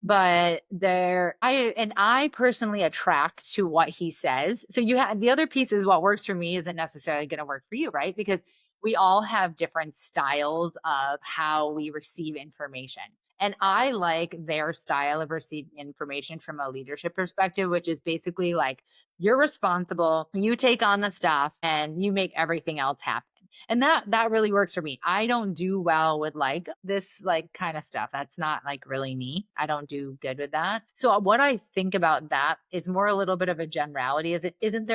But I personally attract to what he says. So you have the other piece is what works for me isn't necessarily going to work for you, right? Because we all have different styles of how we receive information. And I like their style of receiving information from a leadership perspective, which is basically like you're responsible, you take on the stuff, and you make everything else happen. And that really works for me. I don't do well with like this like kind of stuff. That's not like really me. I don't do good with that. So what I think about that is more a little bit of a generality. Is it isn't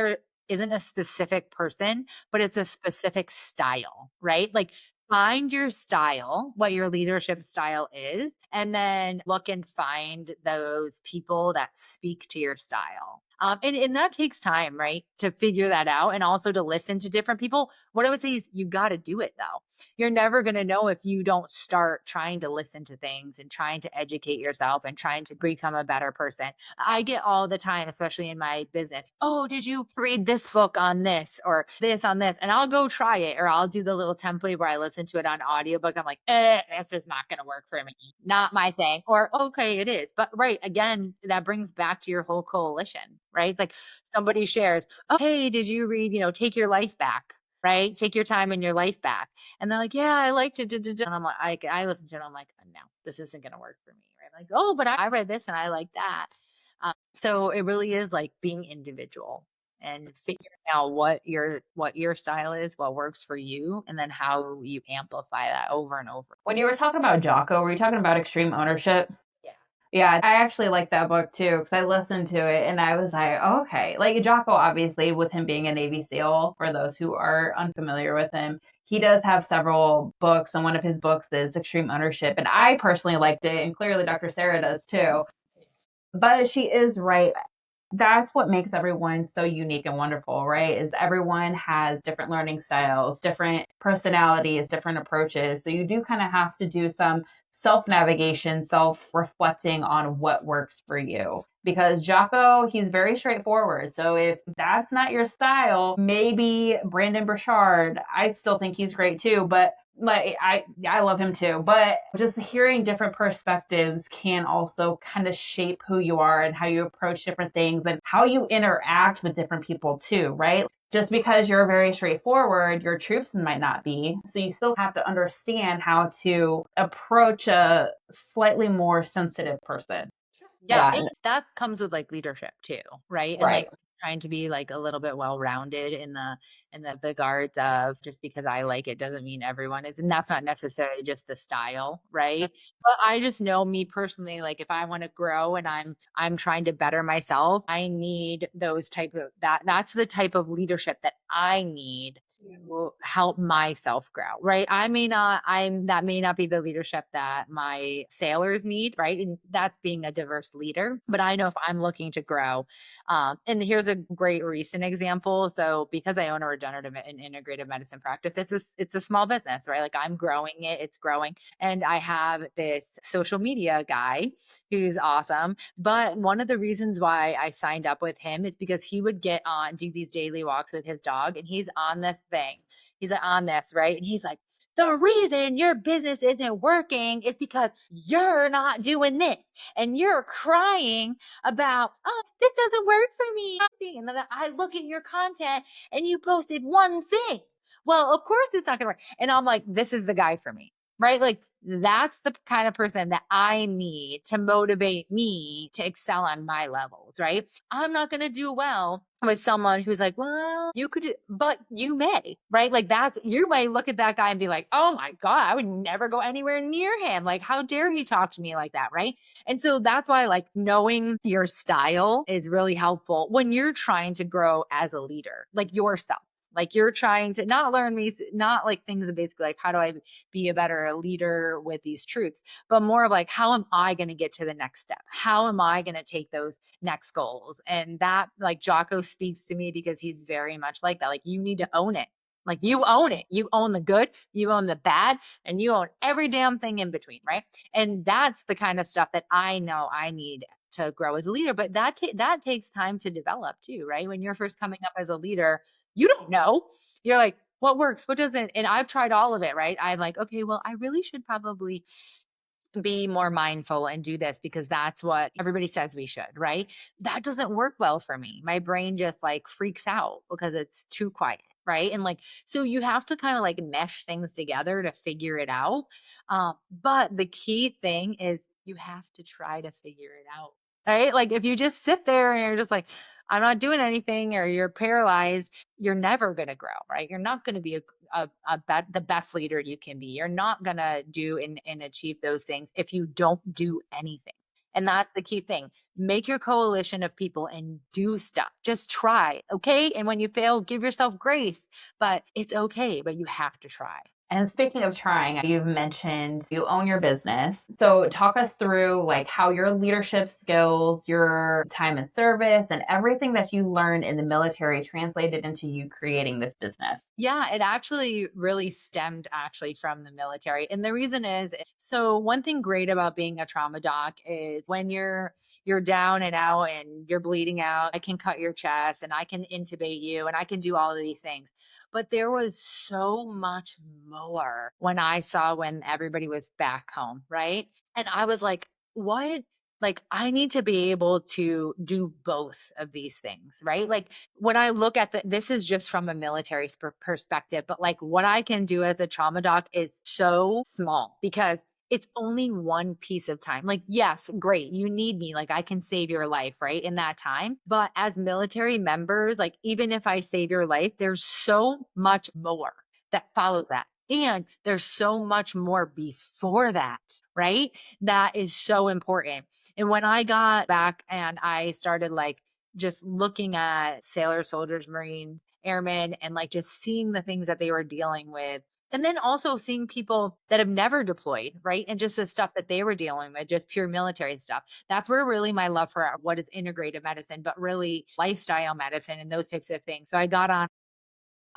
a specific person, but it's a specific style, right? Like find your style, what your leadership style is, and then look and find those people that speak to your style. And that takes time, right? To figure that out and also to listen to different people. What I would say is you got to do it though. You're never going to know if you don't start trying to listen to things and trying to educate yourself and trying to become a better person. I get all the time, especially in my business. Oh, did you read this book on this or this on this? And I'll go try it or I'll do the little template where I listen to it on audiobook. I'm like, this is not going to work for me. Not my thing. Or, okay, it is. But right, again, that brings back to your whole coalition. right? It's like somebody shares, oh, hey, did you read, Take Your Life Back, right? Take your time and your life back. And they're like, yeah, I liked it. And I'm like, I listen to it. I'm like, no, this isn't going to work for me. Right? I'm like, oh, but I read this and I like that. So it really is like being individual and figuring out what your style is, what works for you, and then how you amplify that over and over. When you were talking about Jocko, were you talking about extreme ownership? Yeah. Yeah, I actually like that book too because I listened to it and I was like, oh, okay. Like Jocko, obviously, with him being a Navy SEAL, for those who are unfamiliar with him, he does have several books, and one of his books is Extreme Ownership. And I personally liked it, and clearly Dr. Sarah does too. But she is right. That's what makes everyone so unique and wonderful, right? Is everyone has different learning styles, different personalities, different approaches. So you do kind of have to do some self navigation, self reflecting on what works for you. Because Jocko, he's very straightforward. So if that's not your style, maybe Brandon Burchard, I still think he's great too, but like I love him too, but just hearing different perspectives can also kind of shape who you are and how you approach different things and how you interact with different people too, right? Just because you're very straightforward, your troops might not be. So you still have to understand how to approach a slightly more sensitive person. Yeah, Yeah, that comes with like leadership too, right? And right. like trying to be like a little bit well-rounded in the guards of just because I like it doesn't mean everyone is. And that's not necessarily just the style, right? But I just know me personally, like if I want to grow and I'm trying to better myself, I need those type of that's the type of leadership that I need to help myself grow, right? That may not be the leadership that my sailors need, right? And that's being a diverse leader. But I know if I'm looking to grow, and here's a great recent example. So because I own a regenerative and integrative medicine practice, it's a small business, right? Like I'm growing it, it's growing. And I have this social media guy who's awesome. But one of the reasons why I signed up with him is because he would do these daily walks with his dog, and he's on this thing. He's like, on this, right? And he's like, the reason your business isn't working is because you're not doing this and you're crying about, oh, this doesn't work for me. And then I look at your content and you posted one thing. Well, of course it's not going to work. And I'm like, this is the guy for me, right? Like, that's the kind of person that I need to motivate me to excel on my levels, right? I'm not going to do well with someone who's like, well, you could, but you may, right? Like you may look at that guy and be like, oh my God, I would never go anywhere near him. Like, how dare he talk to me like that, right? And so that's why like knowing your style is really helpful when you're trying to grow as a leader, like yourself. Like you're trying to not learn me, not like things basically like, how do I be a better leader with these troops, but more of like, how am I going to get to the next step? How am I going to take those next goals? And that like Jocko speaks to me because he's very much like that. Like you need to own it. Like you own it. You own the good, you own the bad, and you own every damn thing in between, right? And that's the kind of stuff that I know I need to grow as a leader. But that takes time to develop too, right? When you're first coming up as a leader, you don't know. You're like, what works, what doesn't? And I've tried all of it, right? I'm like, okay, well, I really should probably be more mindful and do this because that's what everybody says we should, right? That doesn't work well for me. My brain just like freaks out because it's too quiet, right? And like, so you have to kind of like mesh things together to figure it out. But the key thing is you have to try to figure it out, right? Like if you just sit there and you're just like, I'm not doing anything, or you're paralyzed, you're never going to grow, right? You're not going to be the best leader you can be. You're not going to do and achieve those things if you don't do anything. And that's the key thing. Make your coalition of people and do stuff. Just try. Okay. And when you fail, give yourself grace, but it's okay, but you have to try. And speaking of trying, you've mentioned you own your business. So talk us through like how your leadership skills, your time in service, and everything that you learned in the military translated into you creating this business. Yeah, it actually really stemmed actually from the military. And the reason is, so one thing great about being a trauma doc is when you're down and out and you're bleeding out, I can cut your chest and I can intubate you and I can do all of these things. But there was so much more when I saw when everybody was back home, right? And I was like, what? like I need to be able to do both of these things, right? Like when I look at this is just from a military perspective, but like what I can do as a trauma doc is so small because it's only one piece of time. Like, yes, great, you need me. Like, I can save your life, right? In that time. But as military members, like, even if I save your life, there's so much more that follows that. And there's so much more before that, right? That is so important. And when I got back and I started like just looking at sailors, soldiers, Marines, airmen, and like just seeing the things that they were dealing with. And then also seeing people that have never deployed, right? And just the stuff that they were dealing with, just pure military stuff. That's where really my love for what is integrative medicine, but really lifestyle medicine and those types of things. So I got on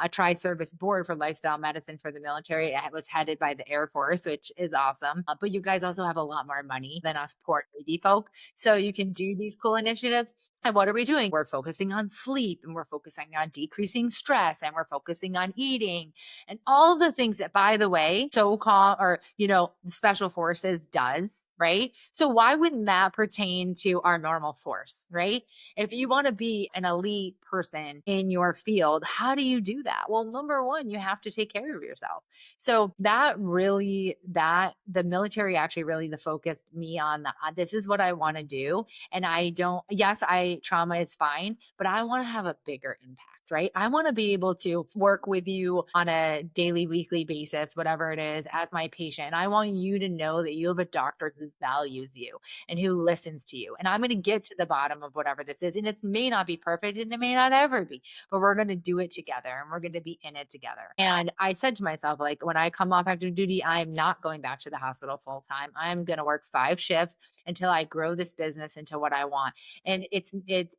a tri-service board for lifestyle medicine for the military. It was headed by the Air Force, which is awesome. But you guys also have a lot more money than us poor needy folk. So you can do these cool initiatives. And what are we doing? We're focusing on sleep and we're focusing on decreasing stress and we're focusing on eating and all the things that, by the way, SOCOM or, the special forces does. Right. So why wouldn't that pertain to our normal force? Right. If you want to be an elite person in your field, how do you do that? Well, number one, you have to take care of yourself. So that the military actually really the focused me on this is what I want to do. And I don't, yes, trauma is fine, but I want to have a bigger impact. Right. I want to be able to work with you on a daily, weekly basis, whatever it is, as my patient. I want you to know that you have a doctor who values you and who listens to you. And I'm going to get to the bottom of whatever this is. And it may not be perfect and it may not ever be, but we're going to do it together and we're going to be in it together. And I said to myself, like, when I come off active duty, I'm not going back to the hospital full time. I'm going to work 5 shifts until I grow this business into what I want. And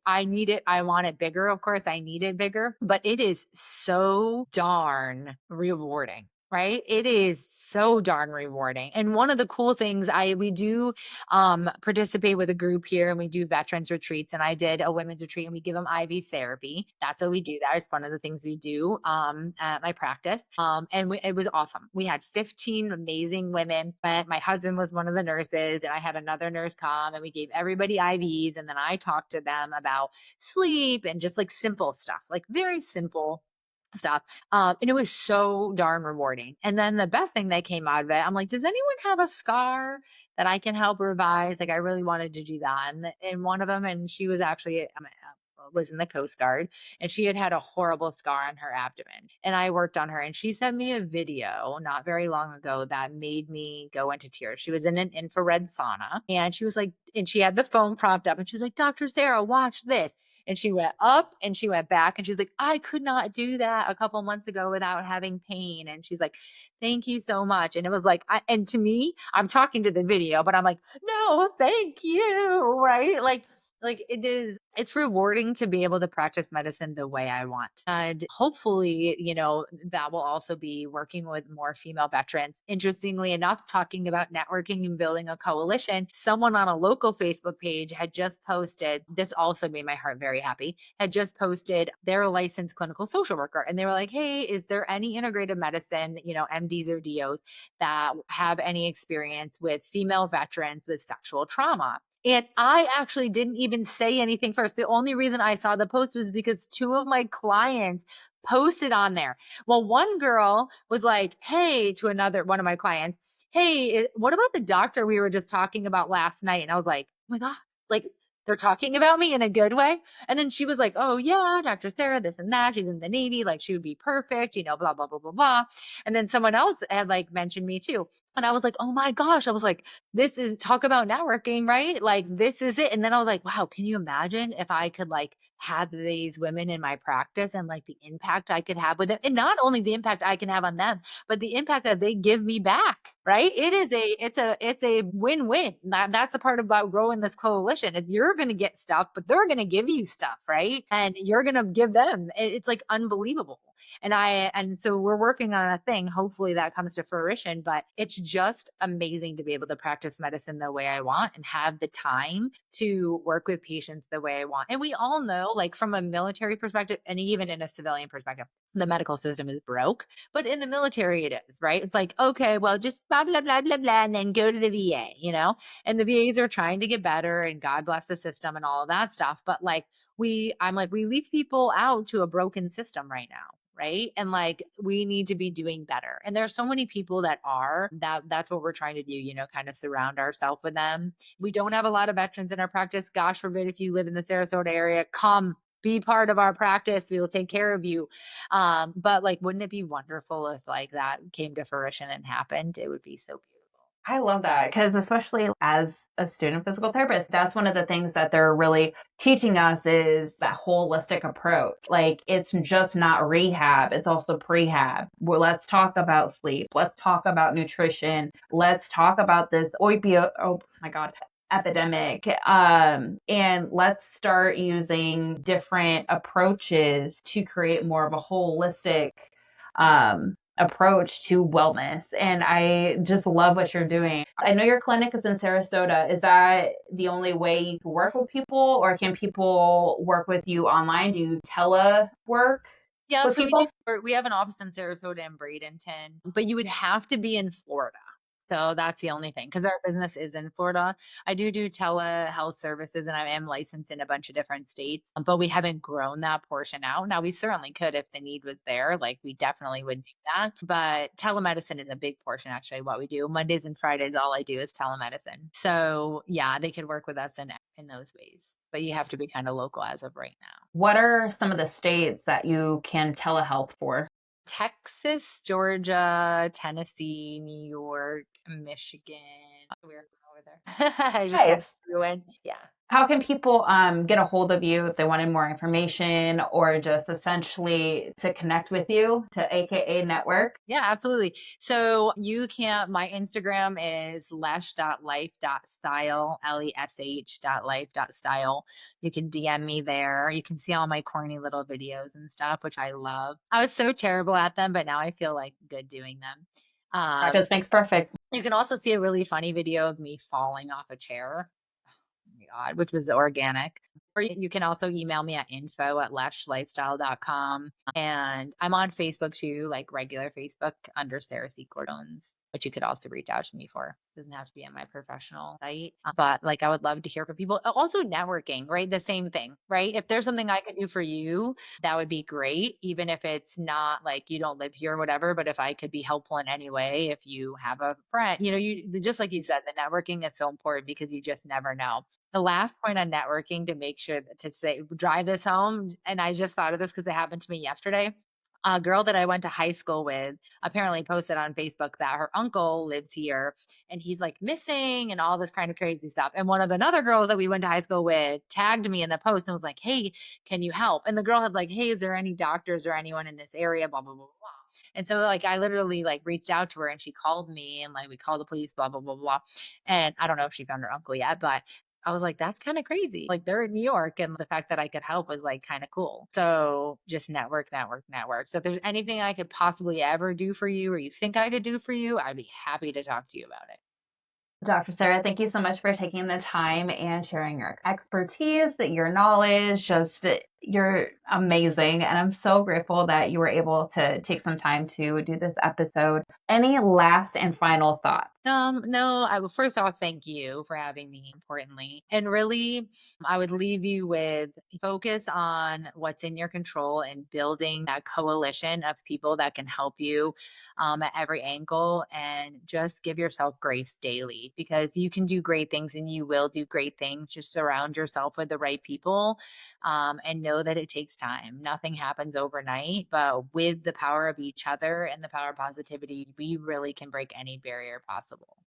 I need it. I want it bigger. Of course, I need it bigger, but it is so darn rewarding. Right? It is so darn rewarding. And one of the cool things we do participate with a group here and we do veterans retreats. And I did a women's retreat and we give them IV therapy. That's what we do. That is one of the things we do at my practice. It was awesome. We had 15 amazing women. My husband was one of the nurses and I had another nurse come and we gave everybody IVs. And then I talked to them about sleep and just like simple stuff, like very simple stuff. And it was so darn rewarding. And then the best thing that came out of it, I'm like, does anyone have a scar that I can help revise? Like, I really wanted to do that. And one of them, and she was actually, was in the Coast Guard and she had a horrible scar on her abdomen. And I worked on her and she sent me a video not very long ago that made me go into tears. She was in an infrared sauna and she was like, and she had the phone propped up and she's like, Dr. Sarah, watch this. And she went up and she went back and she's like, I could not do that a couple months ago without having pain. And she's like, thank you so much. And it was like, and to me, I'm talking to the video, but I'm like, no, thank you. Right. Like it's rewarding to be able to practice medicine the way I want. And hopefully, that will also be working with more female veterans. Interestingly enough, talking about networking and building a coalition, someone on a local Facebook page had just posted, this also made my heart very happy, had just posted their licensed clinical social worker. And they were like, hey, is there any integrative medicine, MDs or DOs that have any experience with female veterans with sexual trauma? And I actually didn't even say anything first. The only reason I saw the post was because 2 of my clients posted on there. Well, one girl was like, hey, to one of my clients, hey, what about the doctor we were just talking about last night? And I was like, oh my God, like they're talking about me in a good way. And then she was like, oh yeah, Dr. Sarah, this and that. She's in the Navy. Like she would be perfect, blah, blah, blah, blah, blah. And then someone else had like mentioned me too. And I was like, oh my gosh. I was like, this is talk about networking, right? Like this is it. And then I was like, wow, can you imagine if I could like have these women in my practice and like the impact I could have with them, and not only the impact I can have on them, but the impact that they give me back, right? It's a win-win. That's the part about growing this coalition. If you're going to get stuff, but they're going to give you stuff, right? And you're going to give them, it's like unbelievable. And so we're working on a thing. Hopefully that comes to fruition, but it's just amazing to be able to practice medicine the way I want and have the time to work with patients the way I want. And we all know, like from a military perspective and even in a civilian perspective, the medical system is broke, but in the military it is, right? It's like, okay, well, just blah, blah, blah, blah, blah, and then go to the VA, and the VAs are trying to get better and God bless the system and all of that stuff. But like, I'm like, we leave people out to a broken system right now. Right. And like, we need to be doing better. And there's so many people that's what we're trying to do, kind of surround ourselves with them. We don't have a lot of veterans in our practice. Gosh forbid if you live in the Sarasota area, come be part of our practice. We will take care of you. But like, wouldn't it be wonderful if like that came to fruition and happened? It would be so beautiful. I love that because, especially as a student physical therapist, that's one of the things that they're really teaching us is that holistic approach. Like, it's just not rehab, it's also prehab. Well, let's talk about sleep. Let's talk about nutrition. Let's talk about this oh my God, epidemic. And let's start using different approaches to create more of a holistic approach to wellness. And I just love what you're doing. I know your clinic is in Sarasota. Is that the only way you can work with people, or can people work with you online? Do you telework Yeah, with so we do. people? We have an office in Sarasota and Bradenton, but you would have to be in Florida. So that's the only thing because our business is in Florida. I do telehealth services and I am licensed in a bunch of different states, but we haven't grown that portion out. Now, we certainly could if the need was there. Like, we definitely would do that. But telemedicine is a big portion, actually, of what we do. Mondays and Fridays, all I do is telemedicine. So, yeah, they could work with us in those ways, but you have to be kind of local as of right now. What are some of the states that you can telehealth for? Texas, Georgia, Tennessee, New York, Michigan. We're over there. I just got Nice. through it. Yeah. How can people get a hold of you if they wanted more information, or just essentially to connect with you, to AKA network? Yeah, absolutely. So my Instagram is lesh.life.style, lesh.life.style. You can DM me there. You can see all my corny little videos and stuff, which I love. I was so terrible at them, but now I feel like good doing them. Practice makes perfect. You can also see a really funny video of me falling off a chair. Oh my God, which was organic. Or you can also email me at info@leshlifestyle.com. And I'm on Facebook too, like regular Facebook under Sarah Secor-Jones, which you could also reach out to me for. Doesn't have to be on my professional site. But like, I would love to hear from people. Also networking, right? The same thing, right? If there's something I could do for you, that would be great. Even if it's not like you don't live here or whatever, but if I could be helpful in any way, if you have a friend, just like you said, the networking is so important because you just never know. The last point on networking to make sure to say drive this home, and I just thought of this because it happened to me yesterday. A girl that I went to high school with apparently posted on Facebook that her uncle lives here and he's like missing and all this kind of crazy stuff. And one of the other girls that we went to high school with tagged me in the post and was like, "Hey, can you help?" And the girl had like, "Hey, is there any doctors or anyone in this area?" Blah, blah, blah, blah. And so like I literally like reached out to her and she called me and like we called the police, blah, blah, blah, blah. And I don't know if she found her uncle yet, but I was like, that's kind of crazy. Like, they're in New York, and the fact that I could help was like kind of cool. So just network, network, network. So if there's anything I could possibly ever do for you or you think I could do for you, I'd be happy to talk to you about it. Dr. Sarah, thank you so much for taking the time and sharing your expertise, your knowledge. Just you're amazing. And I'm so grateful that you were able to take some time to do this episode. Any last and final thoughts? No, I will first off thank you for having me, importantly. And really, I would leave you with focus on what's in your control and building that coalition of people that can help you at every angle and just give yourself grace daily because you can do great things and you will do great things. Just surround yourself with the right people and know that it takes time. Nothing happens overnight, but with the power of each other and the power of positivity, we really can break any barrier possible.